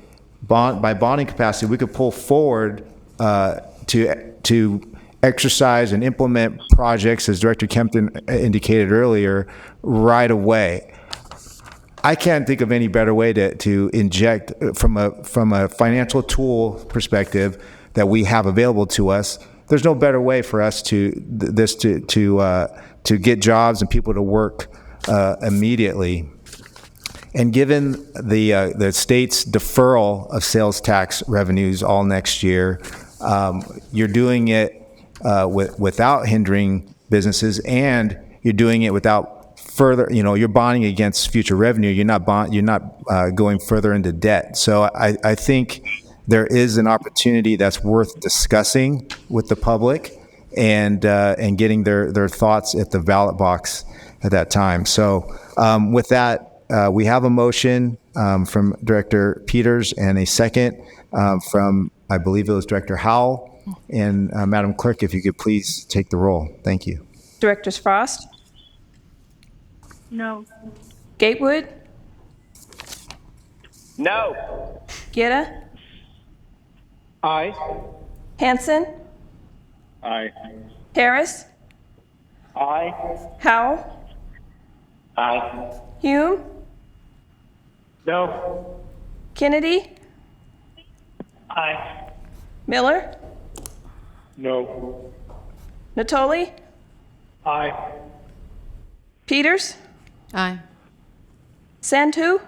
Speaker 1: by bonding capacity. We could pull forward to exercise and implement projects, as Director Kempton indicated earlier, right away. I can't think of any better way to inject from a financial tool perspective that we have available to us. There's no better way for us to get jobs and people to work immediately. And given the state's deferral of sales tax revenues all next year, you're doing it without hindering businesses, and you're doing it without further. You're bonding against future revenue. You're not going further into debt. So I think there is an opportunity that's worth discussing with the public and getting their thoughts at the ballot box at that time. So with that. We have a motion from Director Peters and a second from, I believe it was Director Howell. And Madam Clerk, if you could please take the roll. Thank you.
Speaker 2: Directors Frost?
Speaker 8: No.
Speaker 2: Gatewood?
Speaker 12: No.
Speaker 2: Gitta?
Speaker 12: Aye.
Speaker 2: Hanson?
Speaker 10: Aye.
Speaker 2: Harris?
Speaker 12: Aye.
Speaker 2: Howell?
Speaker 7: Aye.
Speaker 2: Hume?
Speaker 12: No.
Speaker 2: Kennedy?
Speaker 12: Aye.
Speaker 2: Miller?
Speaker 12: No.
Speaker 2: Natoli?
Speaker 12: Aye.
Speaker 2: Peters?
Speaker 9: Aye.
Speaker 2: Santu?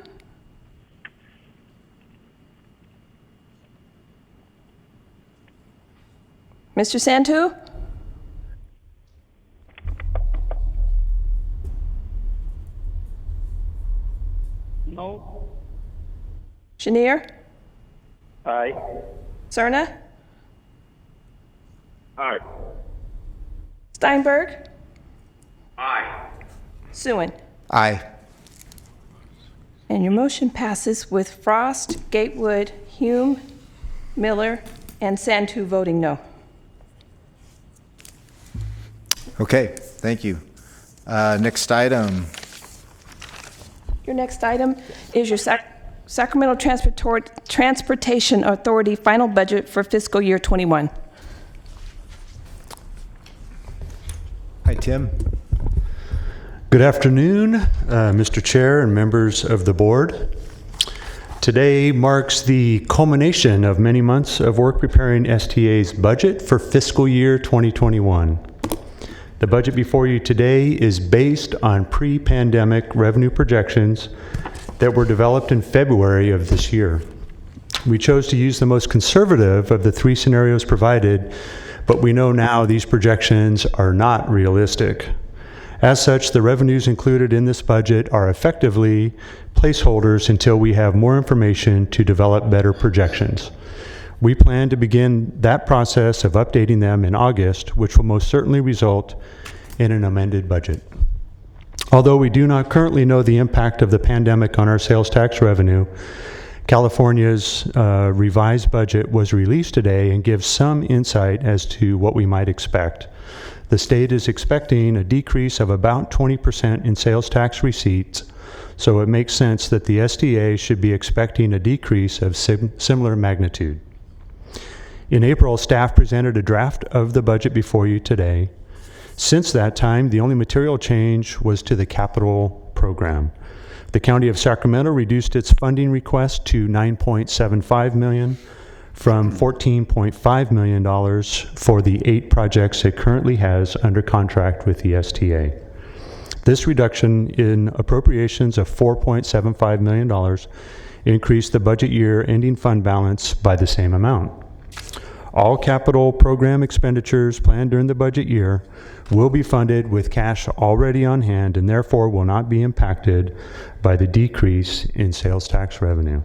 Speaker 2: Mr. Santu?
Speaker 12: No.
Speaker 2: Chenier?
Speaker 12: Aye.
Speaker 2: Cerna?
Speaker 12: Aye.
Speaker 2: Steinberg?
Speaker 3: Aye.
Speaker 2: Suen?
Speaker 1: Aye.
Speaker 2: And your motion passes with Frost, Gatewood, Hume, Miller, and Santu voting no.
Speaker 1: Okay, thank you. Next item.
Speaker 2: Your next item is your Sacramento Transportation Authority final budget for fiscal year 21.
Speaker 1: Hi, Tim.
Speaker 14: Good afternoon, Mr. Chair and members of the board. Today marks the culmination of many months of work preparing STA's budget for fiscal year 2021. The budget before you today is based on pre-pandemic revenue projections that were developed in February of this year. We chose to use the most conservative of the three scenarios provided, but we know now these projections are not realistic. As such, the revenues included in this budget are effectively placeholders until we have more information to develop better projections. We plan to begin that process of updating them in August, which will most certainly result in an amended budget. Although we do not currently know the impact of the pandemic on our sales tax revenue, California's revised budget was released today and gives some insight as to what we might expect. The state is expecting a decrease of about 20% in sales tax receipts, so it makes sense that the STA should be expecting a decrease of similar magnitude. In April, staff presented a draft of the budget before you today. Since that time, the only material change was to the capital program. The County of Sacramento reduced its funding request to $9.75 million from $14.5 million for the 8 projects it currently has under contract with the STA. This reduction in appropriations of $4.75 million increased the budget year ending fund balance by the same amount. All capital program expenditures planned during the budget year will be funded with cash already on hand and therefore will not be impacted by the decrease in sales tax revenue.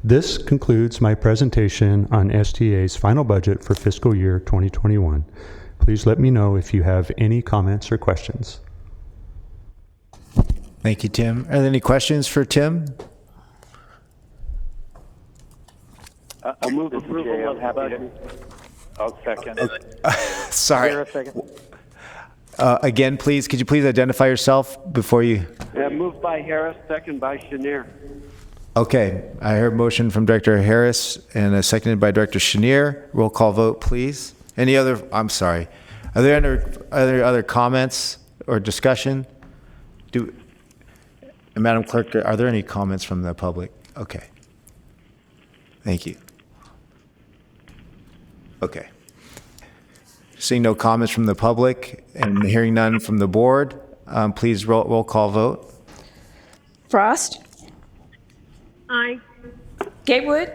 Speaker 14: This concludes my presentation on STA's final budget for fiscal year 2021. Please let me know if you have any comments or questions.
Speaker 1: Thank you, Tim. Are there any questions for Tim?
Speaker 11: I'll move approval of the budget. I'll second.
Speaker 1: Sorry.
Speaker 12: Here a second.
Speaker 1: Again, please, could you please identify yourself before you?
Speaker 4: Moved by Harris, second by Chenier.
Speaker 1: Okay, I heard motion from Director Harris and a seconded by Director Chenier. Roll call vote, please. Any other, I'm sorry. Are there other comments or discussion? Madam Clerk, are there any comments from the public? Okay. Thank you. Okay. Seeing no comments from the public and hearing none from the board, please roll call vote.
Speaker 2: Frost?
Speaker 8: Aye.
Speaker 2: Gatewood?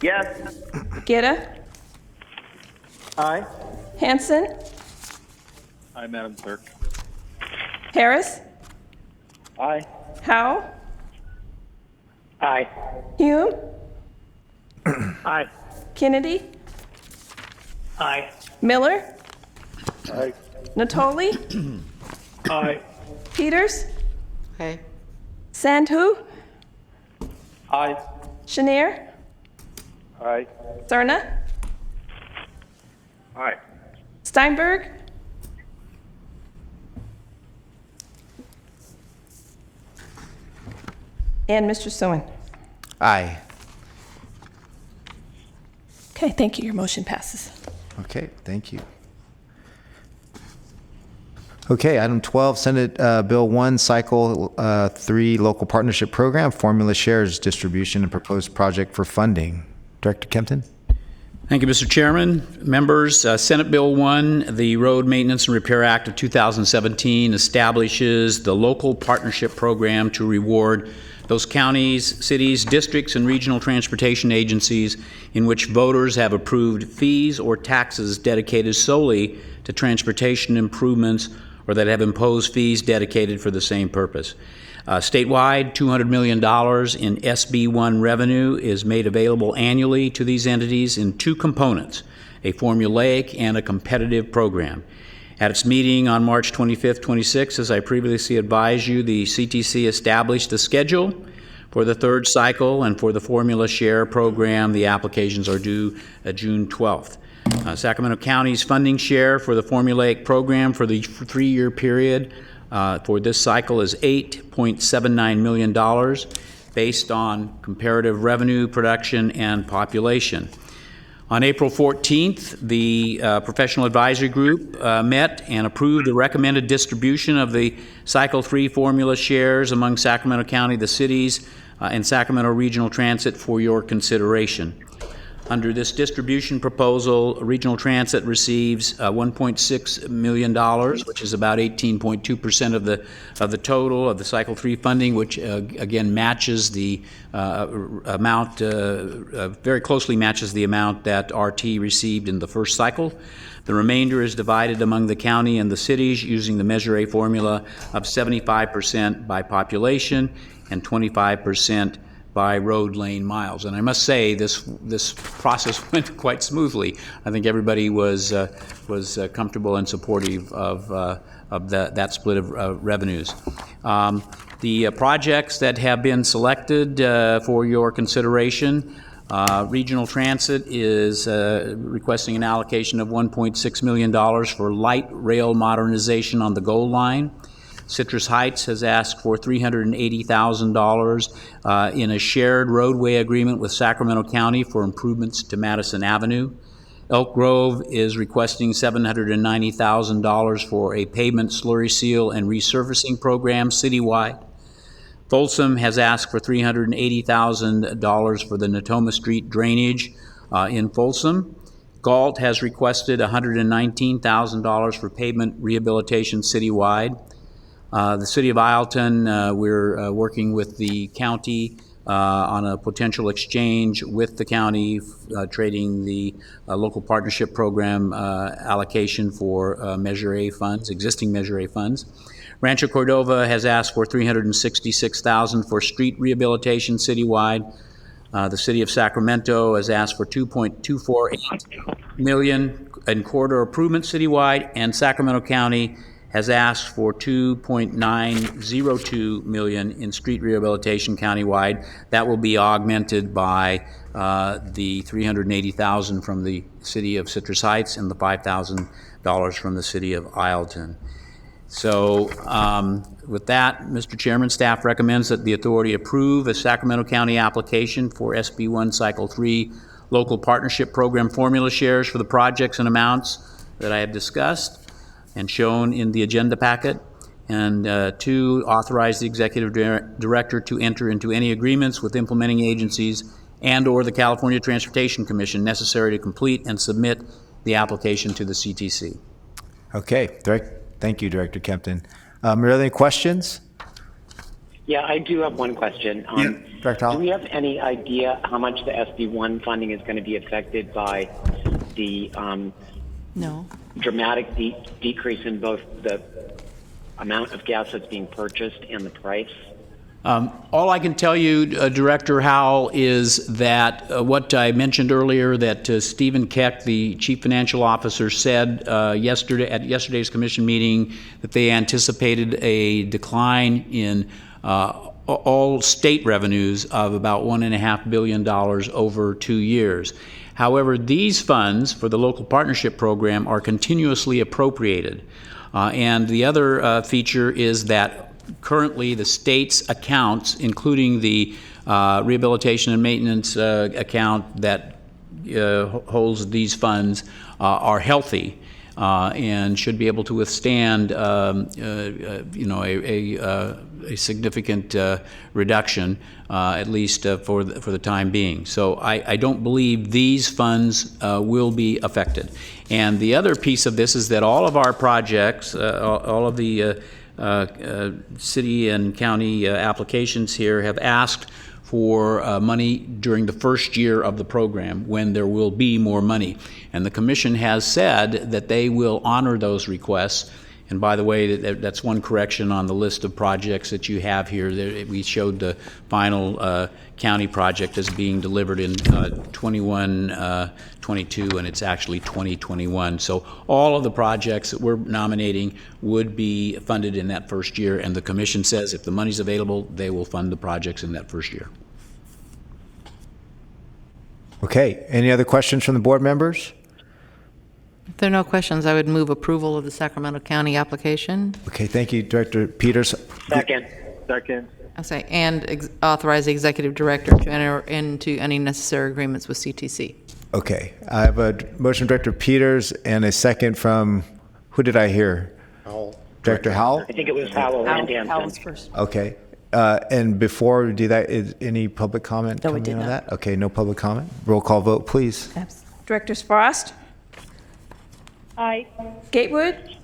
Speaker 12: Yes.
Speaker 2: Gita?
Speaker 12: Aye.
Speaker 2: Hanson?
Speaker 10: Aye, Madam Clerk.
Speaker 2: Harris?
Speaker 12: Aye.
Speaker 2: Howe?
Speaker 12: Aye.
Speaker 2: Hume?
Speaker 12: Aye.
Speaker 2: Kennedy?
Speaker 12: Aye.
Speaker 2: Miller?
Speaker 12: Aye.
Speaker 2: Natoli?
Speaker 12: Aye.
Speaker 2: Peters?
Speaker 9: Okay.
Speaker 2: Sandhu?
Speaker 12: Aye.
Speaker 2: Chenier?
Speaker 11: Aye.
Speaker 2: Cerna?
Speaker 12: Aye.
Speaker 2: Steinberg? And Mr. Suen.
Speaker 1: Aye.
Speaker 2: Okay, thank you. Your motion passes.
Speaker 1: Okay, thank you. Okay, item 12, Senate Bill 1, Cycle 3 Local Partnership Program, Formula Shares Distribution and Proposed Project for Funding. Director Kempton?
Speaker 6: Thank you, Mr. Chairman. Members, Senate Bill 1, the Road Maintenance and Repair Act of 2017, establishes the Local Partnership Program to reward those counties, cities, districts, and regional transportation agencies in which voters have approved fees or taxes dedicated solely to transportation improvements or that have imposed fees dedicated for the same purpose. Statewide, $200 million in SB1 revenue is made available annually to these entities in two components, a formulaic and a competitive program. At its meeting on March 25th, 26th, as I previously advised you, the CTC established the schedule for the third cycle, and for the formula share program, the applications are due June 12th. Sacramento County's funding share for the formulaic program for the 3-year period for this cycle is $8.79 million based on comparative revenue, production, and population. On April 14th, the Professional Advisory Group met and approved the recommended distribution of the Cycle 3 formula shares among Sacramento County, the cities, and Sacramento Regional Transit for your consideration. Under this distribution proposal, Regional Transit receives $1.6 million, which is about 18.2% of the total of the Cycle 3 funding, which again matches the amount, very closely matches the amount that RT received in the first cycle. The remainder is divided among the county and the cities using the Measure A formula of 75% by population and 25% by road lane miles. And I must say, this process went quite smoothly. I think everybody was comfortable and supportive of that split of revenues. The projects that have been selected for your consideration, Regional Transit is requesting an allocation of $1.6 million for light rail modernization on the Gold Line. Citrus Heights has asked for $380,000 in a shared roadway agreement with Sacramento County for improvements to Madison Avenue. Elk Grove is requesting $790,000 for a pavement slurry seal and resurfacing program citywide. Folsom has asked for $380,000 for the Natoma Street drainage in Folsom. Galt has requested $119,000 for pavement rehabilitation citywide. The City of Isleton, we're working with the county on a potential exchange with the county, trading the local partnership program allocation for Measure A funds, existing Measure A funds. Rancho Cordova has asked for $366,000 for street rehabilitation citywide. The City of Sacramento has asked for $2.248 million in corridor improvements citywide, and Sacramento County has asked for $2.902 million in street rehabilitation countywide. That will be augmented by the $380,000 from the City of Citrus Heights and the $5,000 from the City of Isleton. So with that, Mr. Chairman, staff recommends that the authority approve a Sacramento County application for SB1 Cycle 3 Local Partnership Program formula shares for the projects and amounts that I have discussed and shown in the agenda packet, and 2, authorize the executive director to enter into any agreements with implementing agencies and/or the California Transportation Commission necessary to complete and submit the application to the CTC.
Speaker 1: Okay, thank you, Director Kempton. Are there any questions?
Speaker 7: Yeah, I do have one question.
Speaker 1: Director Hall?
Speaker 7: Do we have any idea how much the SB1 funding is going to be affected by the
Speaker 9: No.
Speaker 7: dramatic decrease in both the amount of gas that's being purchased and the price?
Speaker 6: All I can tell you, Director Howell, is that what I mentioned earlier, that Stephen Keck, the Chief Financial Officer, said yesterday at yesterday's commission meeting that they anticipated a decline in all state revenues of about $1.5 billion over 2 years. However, these funds for the local partnership program are continuously appropriated. And the other feature is that currently the state's accounts, including the rehabilitation and maintenance account that holds these funds, are healthy and should be able to withstand a significant reduction, at least for the time being. So I don't believe these funds will be affected. And the other piece of this is that all of our projects, all of the city and county applications here have asked for money during the first year of the program, when there will be more money. And the Commission has said that they will honor those requests And by the way, that's one correction on the list of projects that you have here. We showed the final county project as being delivered in 21-22, and it's actually 2021. So all of the projects that we're nominating would be funded in that first year, and the commission says if the money's available, they will fund the projects in that first year.
Speaker 1: Okay, any other questions from the board members?
Speaker 9: If there are no questions, I would move approval of the Sacramento County application.
Speaker 1: Okay, thank you, Director Peters.
Speaker 7: Second.
Speaker 9: I'll say, and authorize the executive director to enter into any necessary agreements with CTC.
Speaker 1: Okay, I have a motion from Director Peters and a second from, who did I hear? Director Howell?
Speaker 7: I think it was Howell and Hanson.
Speaker 2: Howell's first.
Speaker 1: Okay, and before we do that, is any public comment
Speaker 2: No, we
Speaker 1: coming
Speaker 2: did
Speaker 1: in on
Speaker 2: not.
Speaker 1: that? Okay, no public comment. Roll call vote, please.
Speaker 2: Directors Frost,
Speaker 8: Aye.
Speaker 2: Gatewood,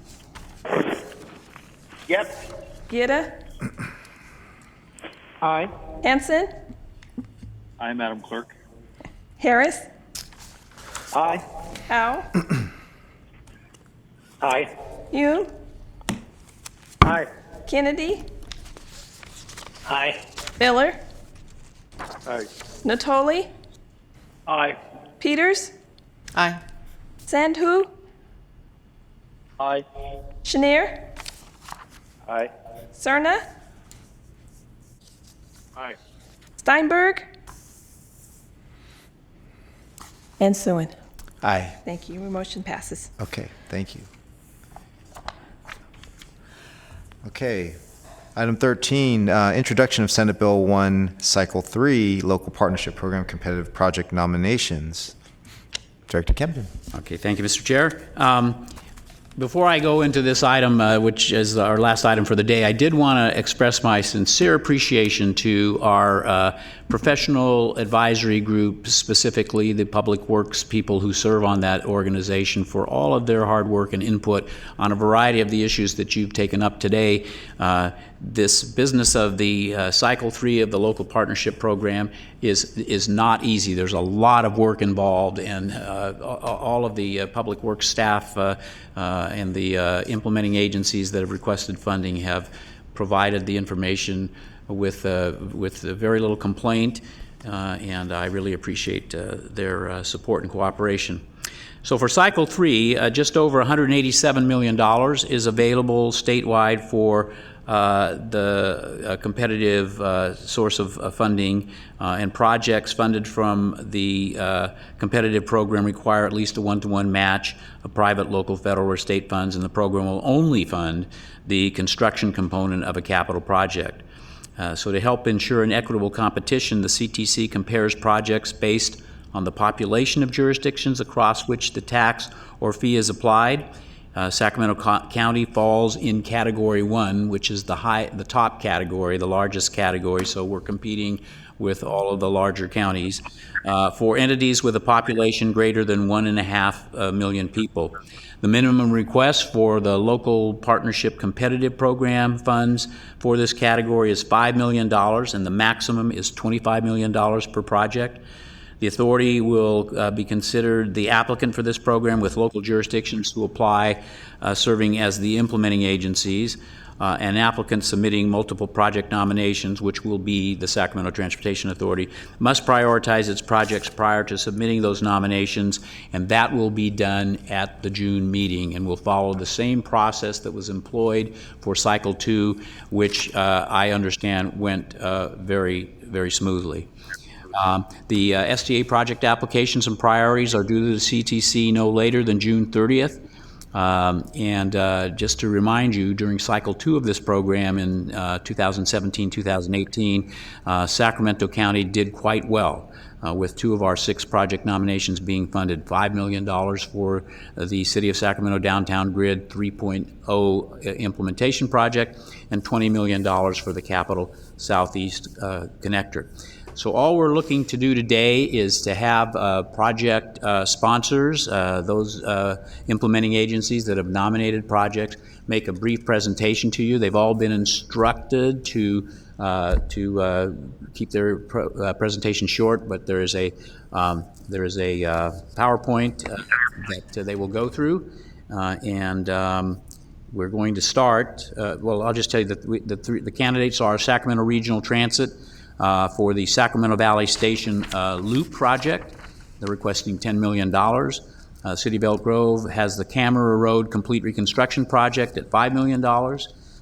Speaker 7: Yep.
Speaker 2: Gitta,
Speaker 12: Aye.
Speaker 2: Hanson,
Speaker 10: Aye, Madam Clerk.
Speaker 2: Harris,
Speaker 12: Aye.
Speaker 2: Howe,
Speaker 7: Aye.
Speaker 2: Hume,
Speaker 12: Aye.
Speaker 2: Kennedy,
Speaker 7: Aye.
Speaker 2: Miller,
Speaker 12: Aye.
Speaker 2: Natoli,
Speaker 12: Aye.
Speaker 2: Peters,
Speaker 9: Aye.
Speaker 2: Sandhu,
Speaker 12: Aye.
Speaker 2: Chenier,
Speaker 12: Aye.
Speaker 2: Cerna,
Speaker 12: Aye.
Speaker 2: Steinberg, and Suen.
Speaker 1: Aye.
Speaker 2: Thank you. Your motion passes.
Speaker 1: Okay, thank you. Okay, item 13, introduction of Senate Bill 1, Cycle 3, Local Partnership Program Competitive Project Nominations. Director Kempton.
Speaker 6: Okay, thank you, Mr. Chair. Before I go into this item, which is our last item for the day, I did want to express my sincere appreciation to our professional advisory group, specifically the Public Works people who serve on that organization, for all of their hard work and input on a variety of the issues that you've taken up today. This business of the Cycle 3 of the Local Partnership Program is not easy. There's a lot of work involved, and all of the Public Works staff and the implementing agencies that have requested funding have provided the information with very little complaint, and I really appreciate their support and cooperation. So for Cycle 3, just over $187 million is available statewide for the competitive source of funding, and projects funded from the competitive program require at least a one-to-one match of private, local, federal, or state funds, and the program will only fund the construction component of a capital project. So to help ensure an equitable competition, the CTC compares projects based on the population of jurisdictions across which the tax or fee is applied. Sacramento County falls in Category 1, which is the top category, the largest category, so we're competing with all of the larger counties. For entities with a population greater than 1.5 million people. The minimum request for the Local Partnership Competitive Program funds for this category is $5 million, and the maximum is $25 million per project. The authority will be considered the applicant for this program, with local jurisdictions who apply serving as the implementing agencies, and applicants submitting multiple project nominations, which will be the Sacramento Transportation Authority, must prioritize its projects prior to submitting those nominations, and that will be done at the June meeting, and will follow the same process that was employed for Cycle 2, which I understand went very, very smoothly. The STA project applications and priorities are due to the CTC no later than June 30th. And just to remind you, during Cycle 2 of this program in 2017-2018, Sacramento County did quite well, with 2 of our 6 project nominations being funded. $5 million for the City of Sacramento Downtown Grid 3.0 implementation project, and $20 million for the Capital Southeast Connector. So all we're looking to do today is to have project sponsors, those implementing agencies that have nominated projects, make a brief presentation to you. They've all been instructed to keep their presentation short, but there is a PowerPoint that they will go through, and We're going to start, well, I'll just tell you that the candidates are Sacramento Regional Transit for the Sacramento Valley Station Loop project. They're requesting $10 million. City of Elk Grove has the Camera Road Complete Reconstruction Project at $5 million.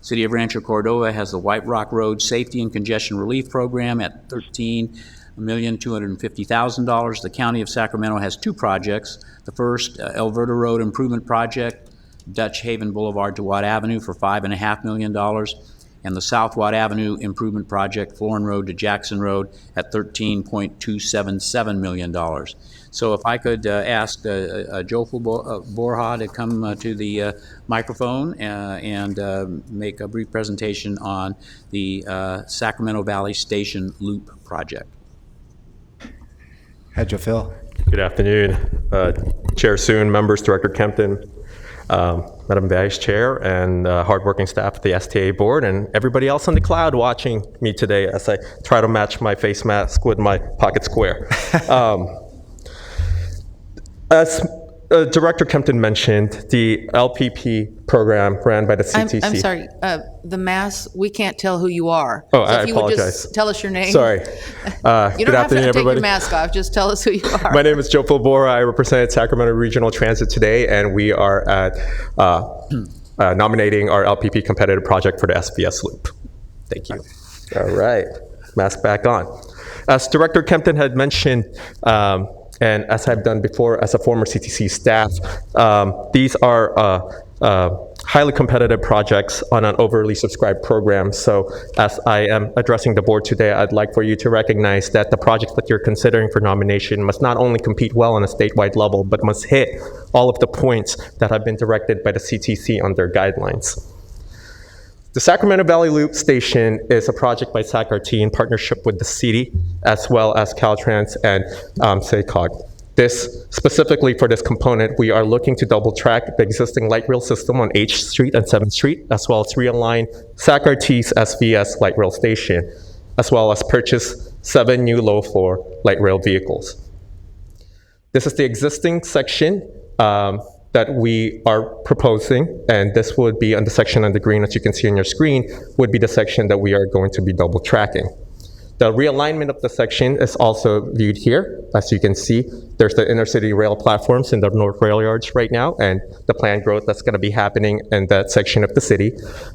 Speaker 6: City of Rancho Cordova has the White Rock Road Safety and Congestion Relief Program at $13,250,000. The County of Sacramento has two projects. The first, Alberta Road Improvement Project, Dutch Haven Boulevard to Watt Avenue for $5.5 million, and the South Watt Avenue Improvement Project, Florin Road to Jackson Road at $13.277 million. So if I could ask Joel Borja to come to the microphone and make a brief presentation on the Sacramento Valley Station Loop project.
Speaker 1: Hi, Joe Phil.
Speaker 15: Good afternoon, Chair Soon, members, Director Kempton, Madam Vice Chair, and hardworking staff at the STA board, and everybody else on the cloud watching me today as I try to match my face mask with my pocket square. As Director Kempton mentioned, the LPP program ran by the CTC.
Speaker 9: I'm sorry, the mask, we can't tell who you are.
Speaker 15: Oh,
Speaker 9: so
Speaker 15: I
Speaker 9: if you
Speaker 15: apologize.
Speaker 9: would just tell us your name.
Speaker 15: Sorry.
Speaker 9: You
Speaker 15: Good
Speaker 9: don't have to
Speaker 15: afternoon,
Speaker 9: take
Speaker 15: everybody.
Speaker 9: your mask off, just tell us who you are.
Speaker 15: My name is Joe Philbora. I represent Sacramento Regional Transit today, and we are at nominating our LPP competitive project for the SPS Loop. Thank you. All right, mask back on. As Director Kempton had mentioned, and as I've done before as a former CTC staff, these are highly competitive projects on an overly subscribed program. So as I am addressing the board today, I'd like for you to recognize that the projects that you're considering for nomination must not only compete well on a statewide level, but must hit all of the points that have been directed by the CTC on their guidelines. The Sacramento Valley Loop Station is a project by SACRT in partnership with the city, as well as Caltrans and SACOG. This, specifically for this component, we are looking to double track the existing light rail system on H Street and 7th Street, as well as realign SACRT's SVS light rail station, as well as purchase 7 new low-floor light rail vehicles. This is the existing section that we are proposing, and this would be on the section on the green, as you can see on your screen, would be the section that we are going to be double tracking. The realignment of the section is also viewed here. As you can see, there's the intercity rail platforms in the North Rail Yards right now, and the planned growth that's going to be happening in that section of the city,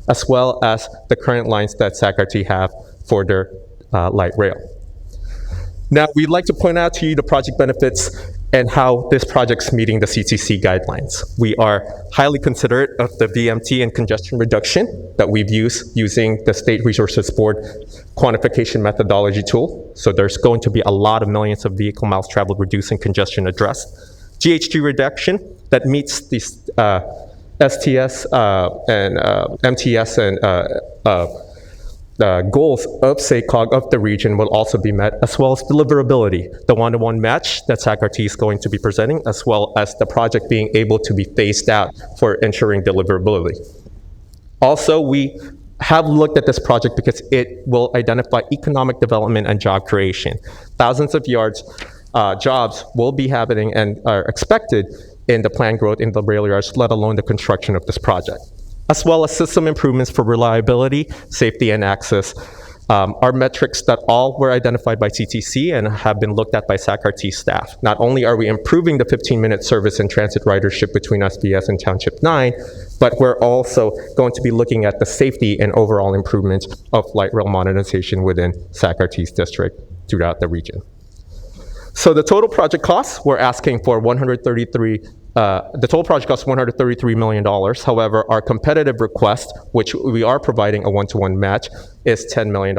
Speaker 15: as well as the current lines that SACRT have for their light rail. Now, we'd like to point out to you the project benefits and how this project's meeting the CTC guidelines. We are highly considerate of the VMT and congestion reduction that we've used using the State Resources Board quantification methodology tool. So there's going to be a lot of millions of vehicle miles traveled reducing congestion addressed. GHG reduction that meets the STS and MTS and goals of SACOG of the region will also be met, as well as deliverability, the one-to-one match that SACRT is going to be presenting, as well as the project being able to be phased out for ensuring deliverability. Also, we have looked at this project because it will identify economic development and job creation. Thousands of jobs will be happening and are expected in the planned growth in the rail yards, let alone the construction of this project, as well as system improvements for reliability, safety, and access, are metrics that all were identified by CTC and have been looked at by SACRT staff. Not only are we improving the 15-minute service and transit ridership between SBS and Township 9, but we're also going to be looking at the safety and overall improvement of light rail modernization within SACRT's district throughout the region. So the total project costs, we're asking for the total project costs $133 million. However, our competitive request, which we are providing a one-to-one match, is $10 million.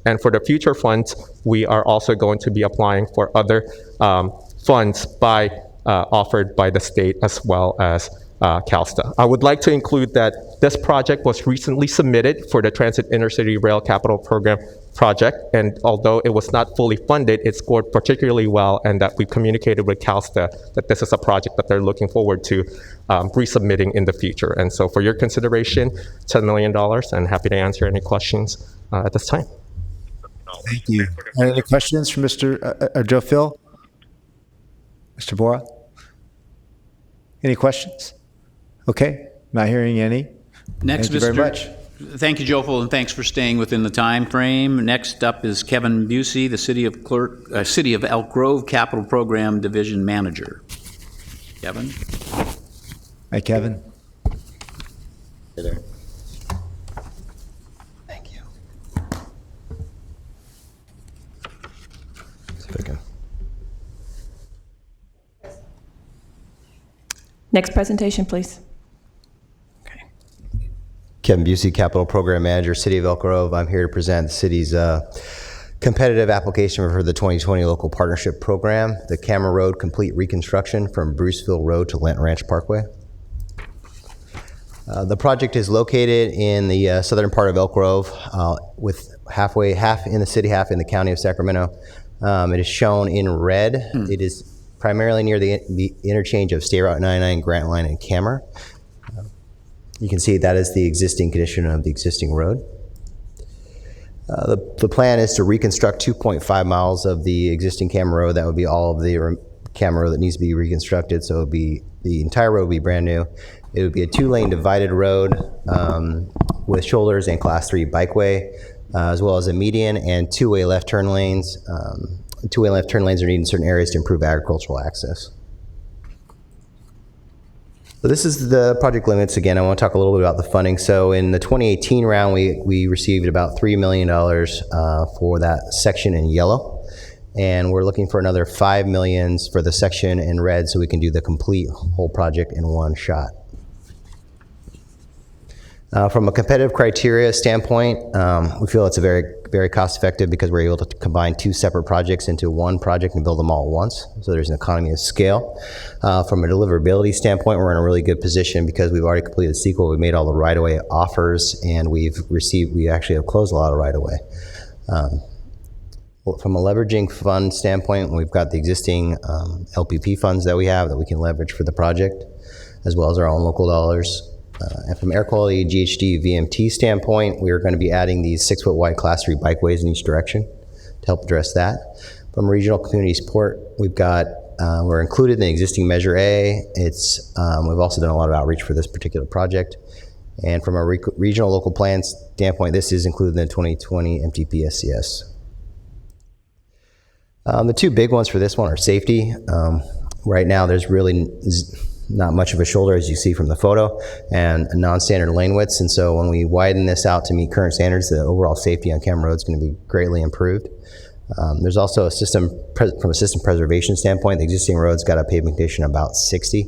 Speaker 15: And for the future funds, we are also going to be applying for other funds offered by the state as well as CalSTA. I would like to include that this project was recently submitted for the Transit Intercity Rail Capital Program project, and although it was not fully funded, it scored particularly well, and that we communicated with CalSTA that this is a project that they're looking forward to resubmitting in the future. And so for your consideration, $10 million, and happy to answer any questions at this time.
Speaker 1: Thank you. Any questions from Mr. Joe Phil? Mr. Bora? Any questions? Okay, not hearing any.
Speaker 6: Next,
Speaker 1: Thank you very much.
Speaker 6: Thank you, Joel, and thanks for staying within the time frame. Next up is Kevin Busey, the City of Elk Grove Capital Program Division Manager. Kevin?
Speaker 1: Hi, Kevin.
Speaker 16: Hey there.
Speaker 17: Thank you.
Speaker 2: Next presentation, please.
Speaker 17: Kevin Busey, Capital Program Manager, City of Elk Grove. I'm here to present the city's competitive application for the 2020 Local Partnership Program, the Camera Road Complete Reconstruction from Bruceville Road to Lent Ranch Parkway. The project is located in the southern part of Elk Grove, with half in the city, half in the county of Sacramento. It is shown in red. It is primarily near the interchange of State Route 99, Grant Line, and Cameron. You can see that is the existing condition of the existing road. The plan is to reconstruct 2.5 miles of the existing Cameron Road. That would be all of the Cameron Road that needs to be reconstructed. So it would be, the entire road would be brand new. It would be a 2-lane divided road with shoulders and class 3 bikeway, as well as a median and two-way left turn lanes. Two-way left turn lanes are needed in certain areas to improve agricultural access. So this is the project limits. Again, I want to talk a little bit about the funding. So in the 2018 round, we received about $3 million for that section in yellow. And we're looking for another $5 million for the section in red so we can do the complete whole project in one shot. From a competitive criteria standpoint, we feel it's a very cost effective because we're able to combine 2 separate projects into one project and build them all at once. So there's an economy of scale. From a deliverability standpoint, we're in a really good position because we've already completed sequel. We've made all the right-of-way offers, and we actually have closed a lot of right-of-way. From a leveraging fund standpoint, we've got the existing LPP funds that we have that we can leverage for the project, as well as our own local dollars. And from air quality, GHG, VMT standpoint, we are going to be adding these 6-foot wide class 3 bikeways in each direction to help address that. From regional community support, we've got, we're included in the existing Measure A. We've also done a lot of outreach for this particular project. And from a regional local plan standpoint, this is included in the 2020 MTP SCS. The 2 big ones for this one are safety. Right now, there's really not much of a shoulder, as you see from the photo, and non-standard lane widths. And so when we widen this out to meet current standards, the overall safety on Cameron Road is going to be greatly improved. There's also a system, from a system preservation standpoint, the existing road's got a pavement condition of about 60,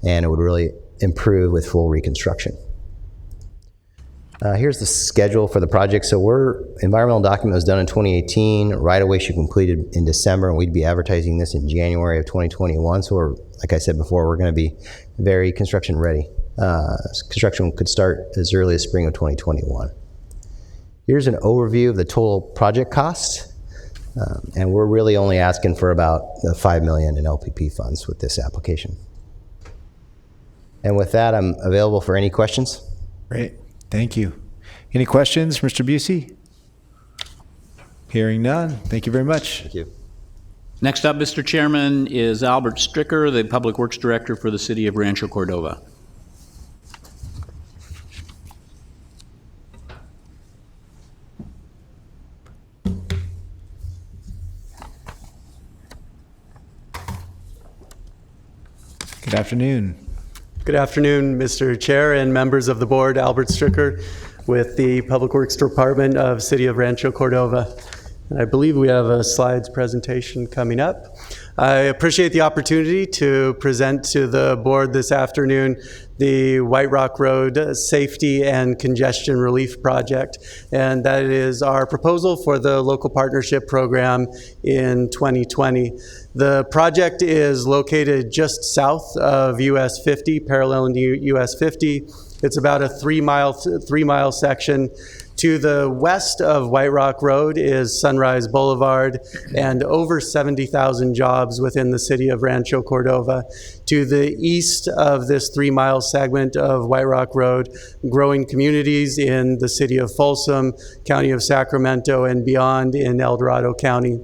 Speaker 17: and it would really improve with full reconstruction. Here's the schedule for the project. So environmental document was done in 2018, right-of-way should completed in December, and we'd be advertising this in January of 2021. So like I said before, we're going to be very construction ready. Construction could start as early as spring of 2021. Here's an overview of the total project cost, and we're really only asking for about $5 million in LPP funds with this application. And with that, I'm available for any questions.
Speaker 1: Great. Thank you. Any questions, Mr. Busey? Hearing none. Thank you very much.
Speaker 17: Thank you.
Speaker 6: Next up, Mr. Chairman, is Albert Stricker, the Public Works Director for the City of Rancho Cordova.
Speaker 1: Good afternoon.
Speaker 18: Good afternoon, Mr. Chair and members of the board. Albert Stricker with the Public Works Department of City of Rancho Cordova. And I believe we have a slides presentation coming up. I appreciate the opportunity to present to the board this afternoon the White Rock Road Safety and Congestion Relief Project. And that is our proposal for the local partnership program in 2020. The project is located just south of US 50, paralleling US 50. It's about a 3-mile section. To the west of White Rock Road is Sunrise Boulevard and over 70,000 jobs within the city of Rancho Cordova. To the east of this 3-mile segment of White Rock Road, growing communities in the city of Folsom, county of Sacramento, and beyond in El Dorado County.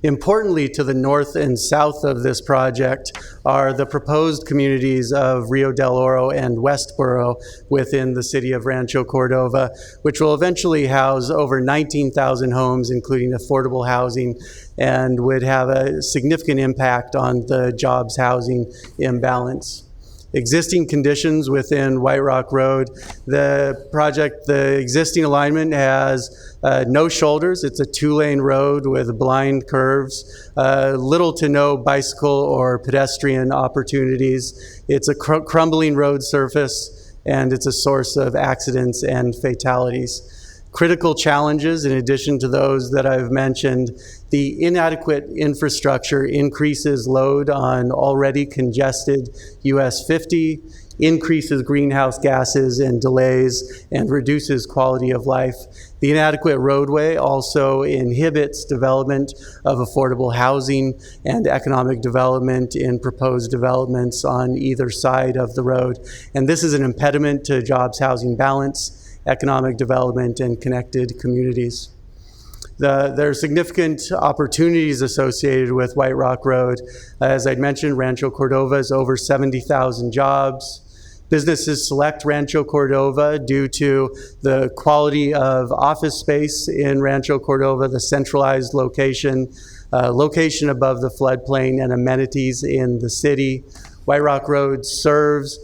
Speaker 18: Importantly, to the north and south of this project are the proposed communities of Rio del Oro and Westboro within the city of Rancho Cordova, which will eventually house over 19,000 homes, including affordable housing, and would have a significant impact on the jobs housing imbalance. Existing conditions within White Rock Road. The existing alignment has no shoulders. It's a 2-lane road with blind curves, little to no bicycle or pedestrian opportunities. It's a crumbling road surface, and it's a source of accidents and fatalities. Critical challenges, in addition to those that I've mentioned, the inadequate infrastructure increases load on already congested US 50, increases greenhouse gases and delays, and reduces quality of life. The inadequate roadway also inhibits development of affordable housing and economic development in proposed developments on either side of the road. And this is an impediment to jobs housing balance, economic development, and connected communities. There are significant opportunities associated with White Rock Road. As I'd mentioned, Rancho Cordova is over 70,000 jobs. Businesses select Rancho Cordova due to the quality of office space in Rancho Cordova, the centralized location, location above the floodplain, and amenities in the city. White Rock Road serves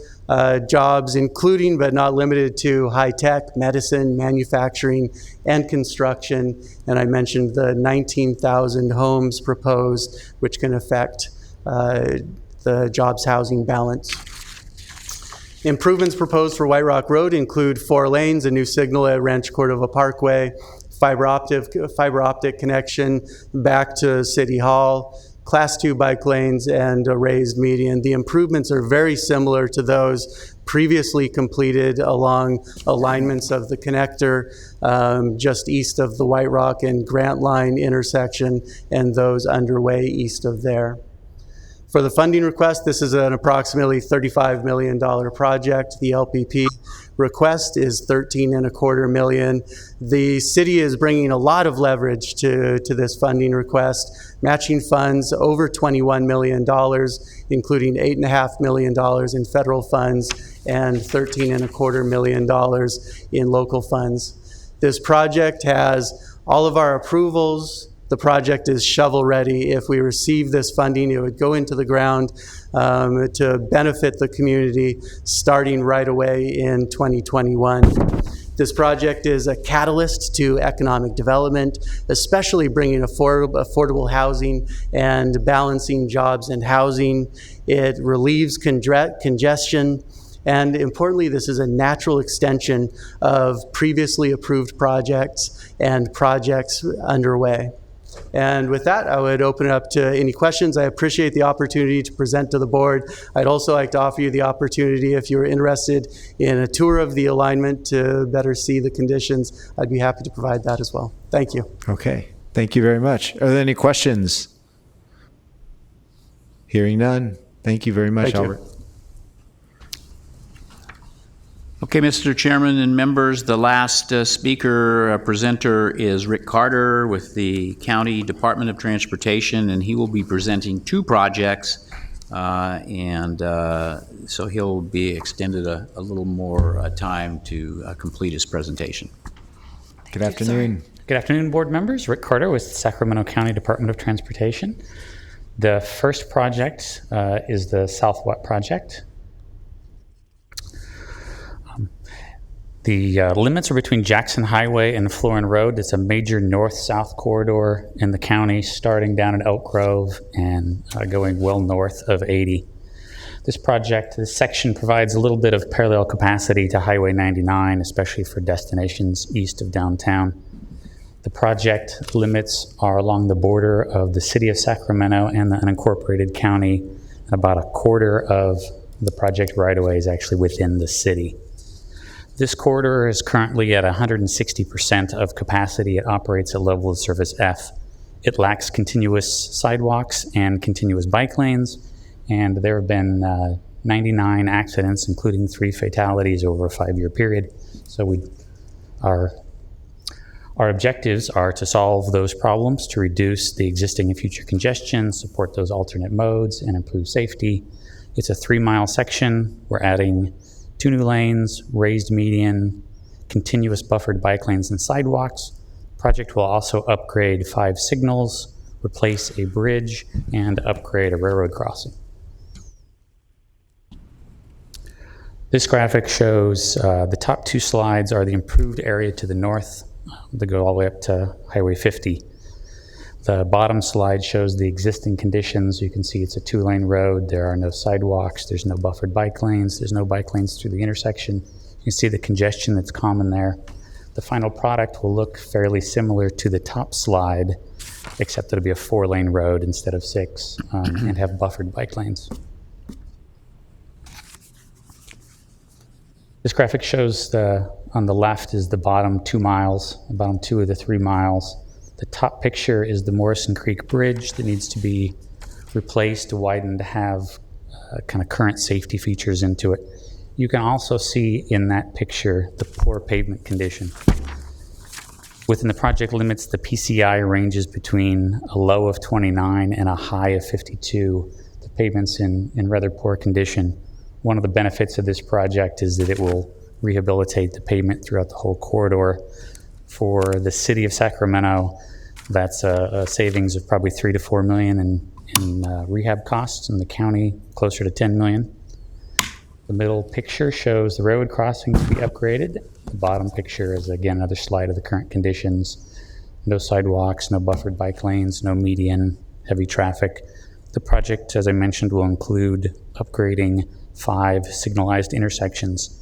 Speaker 18: jobs including but not limited to high-tech, medicine, manufacturing, and construction. And I mentioned the 19,000 homes proposed, which can affect the jobs housing balance. Improvements proposed for White Rock Road include 4 lanes, a new signal at Rancho Cordova Parkway, fiber optic connection back to City Hall, Class 2 bike lanes, and a raised median. The improvements are very similar to those previously completed along alignments of the connector just east of the White Rock and Grant Line intersection, and those underway east of there. For the funding request, this is an approximately $35 million project. The LPP request is $13.25 million. The city is bringing a lot of leverage to this funding request, matching funds over $21 million, including $8.5 million in federal funds and $13.25 million in local funds. This project has all of our approvals. The project is shovel-ready. If we receive this funding, it would go into the ground to benefit the community starting right away in 2021. This project is a catalyst to economic development, especially bringing affordable housing and balancing jobs and housing. It relieves congestion. And importantly, this is a natural extension of previously approved projects and projects underway. And with that, I would open it up to any questions. I appreciate the opportunity to present to the board. I'd also like to offer you the opportunity, if you're interested in a tour of the alignment to better see the conditions, I'd be happy to provide that as well. Thank you.
Speaker 1: Okay, thank you very much. Are there any questions? Hearing none. Thank you very much, Albert.
Speaker 6: Okay, Mr. Chairman and members, the last presenter is Rick Carter with the County Department of Transportation, and he will be presenting 2 projects, so he'll be extended a little more time to complete his presentation.
Speaker 1: Good afternoon.
Speaker 19: Good afternoon, board members. Rick Carter with Sacramento County Department of Transportation. The first project is the South Watt project. The limits are between Jackson Highway and Florin Road. It's a major north-south corridor in the county, starting down at Elk Grove and going well north of 80. This section provides a little bit of parallel capacity to Highway 99, especially for destinations east of downtown. The project limits are along the border of the city of Sacramento and the unincorporated county. About a quarter of the project right-of-way is actually within the city. This corridor is currently at 160% of capacity. It operates at level of service F. It lacks continuous sidewalks and continuous bike lanes, and there have been 99 accidents, including 3 fatalities over a 5-year period. So Our objectives are to solve those problems, to reduce the existing and future congestion, support those alternate modes, and improve safety. It's a 3-mile section. We're adding 2 new lanes, raised median, continuous buffered bike lanes and sidewalks. Project will also upgrade 5 signals, replace a bridge, and upgrade a railroad crossing. This graphic shows the top 2 slides are the improved area to the north that go all the way up to Highway 50. The bottom slide shows the existing conditions. You can see it's a 2-lane road. There are no sidewalks. There's no buffered bike lanes. There's no bike lanes through the intersection. You can see the congestion that's common there. The final product will look fairly similar to the top slide, except it'll be a 4-lane road instead of 6, and have buffered bike lanes. This graphic shows on the left is the bottom 2 miles, the bottom 2 of the 3 miles. The top picture is the Morrison Creek Bridge that needs to be replaced, widened to have kind of current safety features into it. You can also see in that picture the poor pavement condition. Within the project limits, the PCI ranges between a low of 29 and a high of 52. The pavement's in rather poor condition. One of the benefits of this project is that it will rehabilitate the pavement throughout the whole corridor. For the city of Sacramento, that's a savings of probably $3 to $4 million in rehab costs, in the county closer to $10 million. The middle picture shows the railroad crossing to be upgraded. The bottom picture is again another slide of the current conditions. No sidewalks, no buffered bike lanes, no median, heavy traffic. The project, as I mentioned, will include upgrading 5 signalized intersections.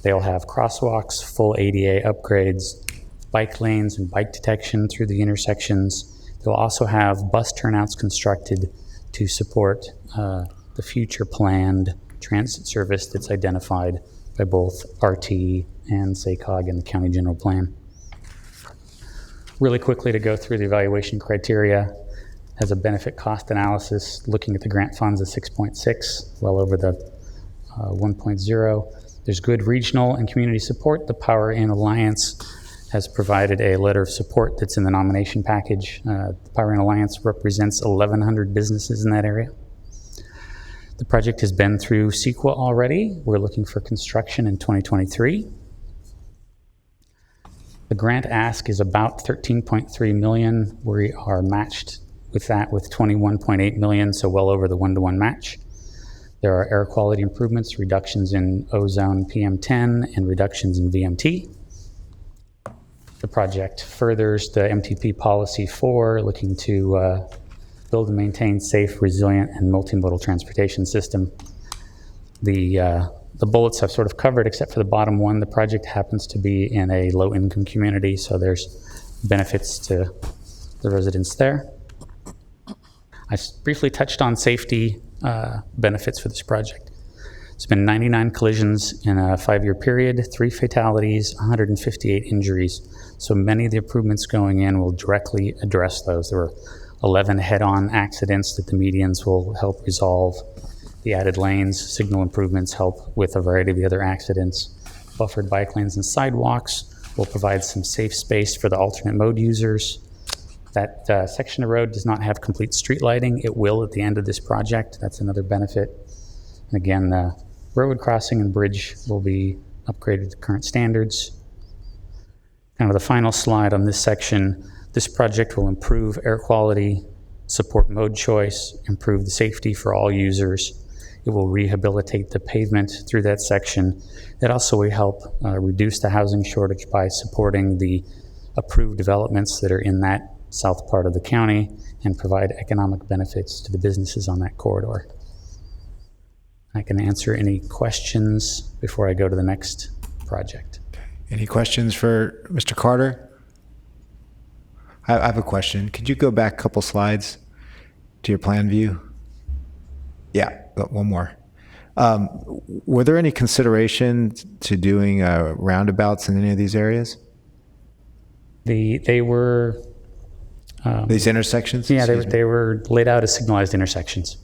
Speaker 19: They'll have crosswalks, full ADA upgrades, bike lanes and bike detection through the intersections. They'll also have bus turnouts constructed to support the future planned transit service that's identified by both RT and SACOG and the County General Plan. Really quickly to go through the evaluation criteria, has a benefit cost analysis looking at the grant funds of 6.6, well over the 1.0. There's good regional and community support. The Power In Alliance has provided a letter of support that's in the nomination package. The Power In Alliance represents 1,100 businesses in that area. The project has been through CEQA already. We're looking for construction in 2023. The grant ask is about $13.3 million. We are matched with that with $21.8 million, so well over the 1-to-1 match. There are air quality improvements, reductions in ozone PM10, and reductions in VMT. The project furthers the MTP Policy 4, looking to build and maintain safe, resilient, and multimodal transportation system. The bullets have sort of covered, except for the bottom one. The project happens to be in a low-income community, so there's benefits to the residents there. I briefly touched on safety benefits for this project. It's been 99 collisions in a 5-year period, 3 fatalities, 158 injuries. So many of the improvements going in will directly address those. There were 11 head-on accidents that the medians will help resolve. The added lanes, signal improvements help with a variety of the other accidents. Buffered bike lanes and sidewalks will provide some safe space for the alternate mode users. That section of road does not have complete street lighting. It will at the end of this project. That's another benefit. And again, the railroad crossing and bridge will be upgraded to current standards. Kind of the final slide on this section, this project will improve air quality, support mode choice, improve the safety for all users. It will rehabilitate the pavement through that section. It also will help reduce the housing shortage by supporting the approved developments that are in that south part of the county and provide economic benefits to the businesses on that corridor. I can answer any questions before I go to the next project.
Speaker 1: Any questions for Mr. Carter? I have a question. Could you go back a couple slides to your plan view? Yeah, one more. Were there any consideration to doing roundabouts in any of these areas?
Speaker 19: They were...
Speaker 1: these intersections?
Speaker 19: Yeah, they were laid out as signalized intersections.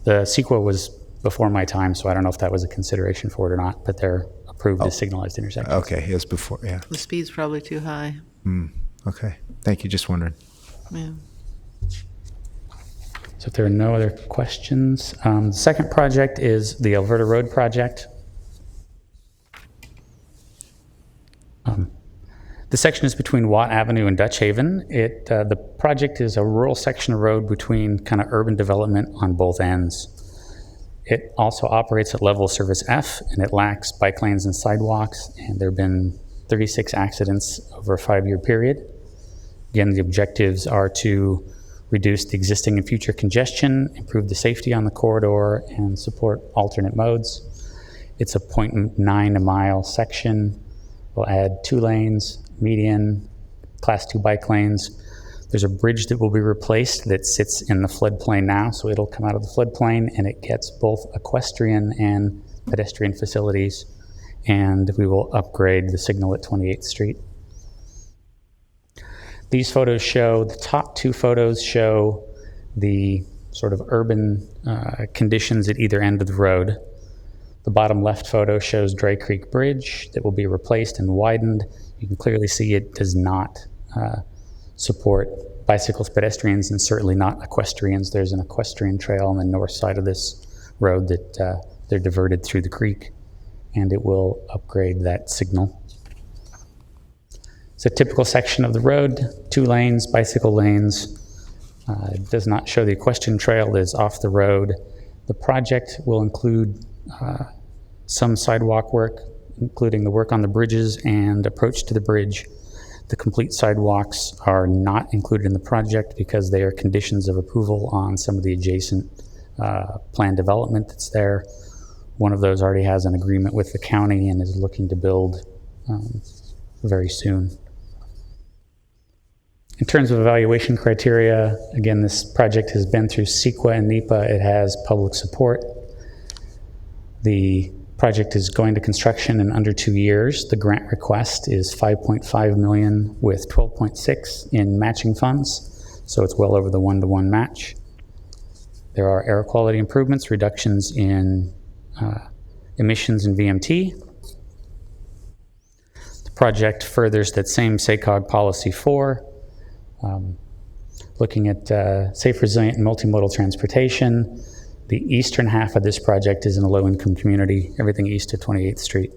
Speaker 19: The CEQA was before my time, so I don't know if that was a consideration for it or not, but they're approved as signalized intersections.
Speaker 1: Okay, it was before, yeah.
Speaker 9: The speed's probably too high.
Speaker 1: Okay. Thank you. Just wondering.
Speaker 9: Yeah.
Speaker 19: So if there are no other questions, the second project is the Alberta Road project. The section is between Watt Avenue and Dutch Haven. The project is a rural section of road between kind of urban development on both ends. It also operates at level service F, and it lacks bike lanes and sidewalks, and there have been 36 accidents over a 5-year period. Again, the objectives are to reduce the existing and future congestion, improve the safety on the corridor, and support alternate modes. It's a 0.9 mile section. We'll add 2 lanes, median, class 2 bike lanes. There's a bridge that will be replaced that sits in the floodplain now, so it'll come out of the floodplain, and it gets both equestrian and pedestrian facilities, and we will upgrade the signal at 28th Street. These photos show, the top 2 photos show the sort of urban conditions at either end of the road. The bottom left photo shows Dry Creek Bridge that will be replaced and widened. You can clearly see it does not support bicycles, pedestrians, and certainly not equestrians. There's an equestrian trail on the north side of this road that they're diverted through the creek, and it will upgrade that signal. It's a typical section of the road, 2 lanes, bicycle lanes. It does not show the equestrian trail that is off the road. The project will include some sidewalk work, including the work on the bridges and approach to the bridge. The complete sidewalks are not included in the project because they are conditions of approval on some of the adjacent planned development that's there. One of those already has an agreement with the county and is looking to build very soon. In terms of evaluation criteria, again, this project has been through CEQA and NEPA. It has public support. The project is going to construction in under 2 years. The grant request is $5.5 million with $12.6 in matching funds, so it's well over the 1-to-1 match. There are air quality improvements, reductions in emissions and VMT. The project furthers that same SACOG Policy 4, looking at safe, resilient, and multimodal transportation. The eastern half of this project is in a low-income community, everything east of 28th Street.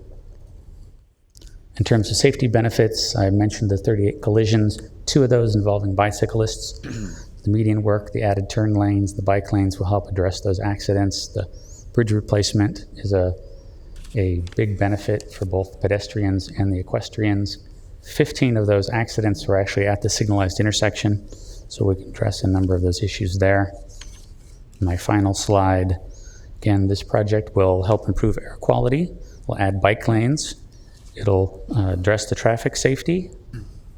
Speaker 19: In terms of safety benefits, I mentioned the 38 collisions, 2 of those involving bicyclists. The median work, the added turn lanes, the bike lanes will help address those accidents. The bridge replacement is a big benefit for both pedestrians and the equestrians. 15 of those accidents were actually at the signalized intersection, so we can address a number of those issues there. My final slide, again, this project will help improve air quality. We'll add bike lanes. It'll address the traffic safety,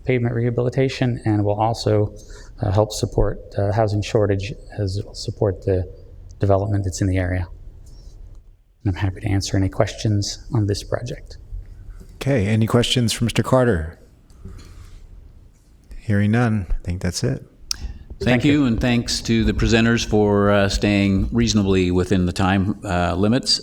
Speaker 19: pavement rehabilitation, and will also help support housing shortage as it will support the development that's in the area. And I'm happy to answer any questions on this project.
Speaker 1: Okay, any questions for Mr. Carter? Hearing none, I think that's it.
Speaker 6: Thank you, and thanks to the presenters for staying reasonably within the time limits.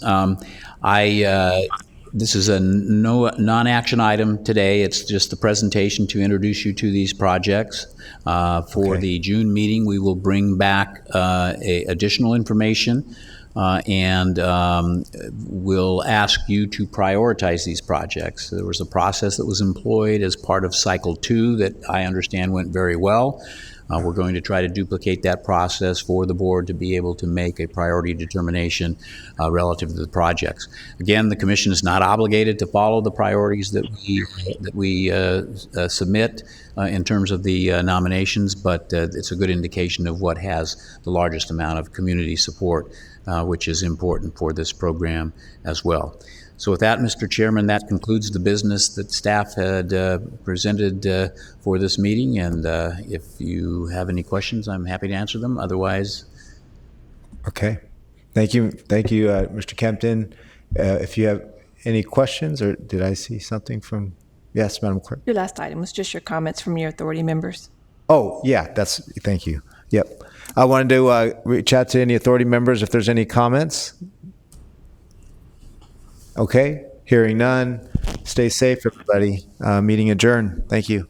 Speaker 6: This is a non-action item today. It's just the presentation to introduce you to these projects. For the June meeting, we will bring back additional information and we'll ask you to prioritize these projects. There was a process that was employed as part of Cycle 2 that I understand went very well. We're going to try to duplicate that process for the board to be able to make a priority determination relative to the projects. Again, the commission is not obligated to follow the priorities that we submit in terms of the nominations, but it's a good indication of what has the largest amount of community support, which is important for this program as well. So with that, Mr. Chairman, that concludes the business that staff had presented for this meeting. And if you have any questions, I'm happy to answer them. Otherwise.
Speaker 1: Okay. Thank you. Thank you, Mr. Kempton. If you have any questions, or did I see something from? Yes, Madam Clerk.
Speaker 2: Your last item was just your comments from your authority members.
Speaker 1: Oh, yeah, thank you. Yep. I wanted to reach out to any authority members if there's any comments. Okay, hearing none. Stay safe, everybody. Meeting adjourned. Thank you.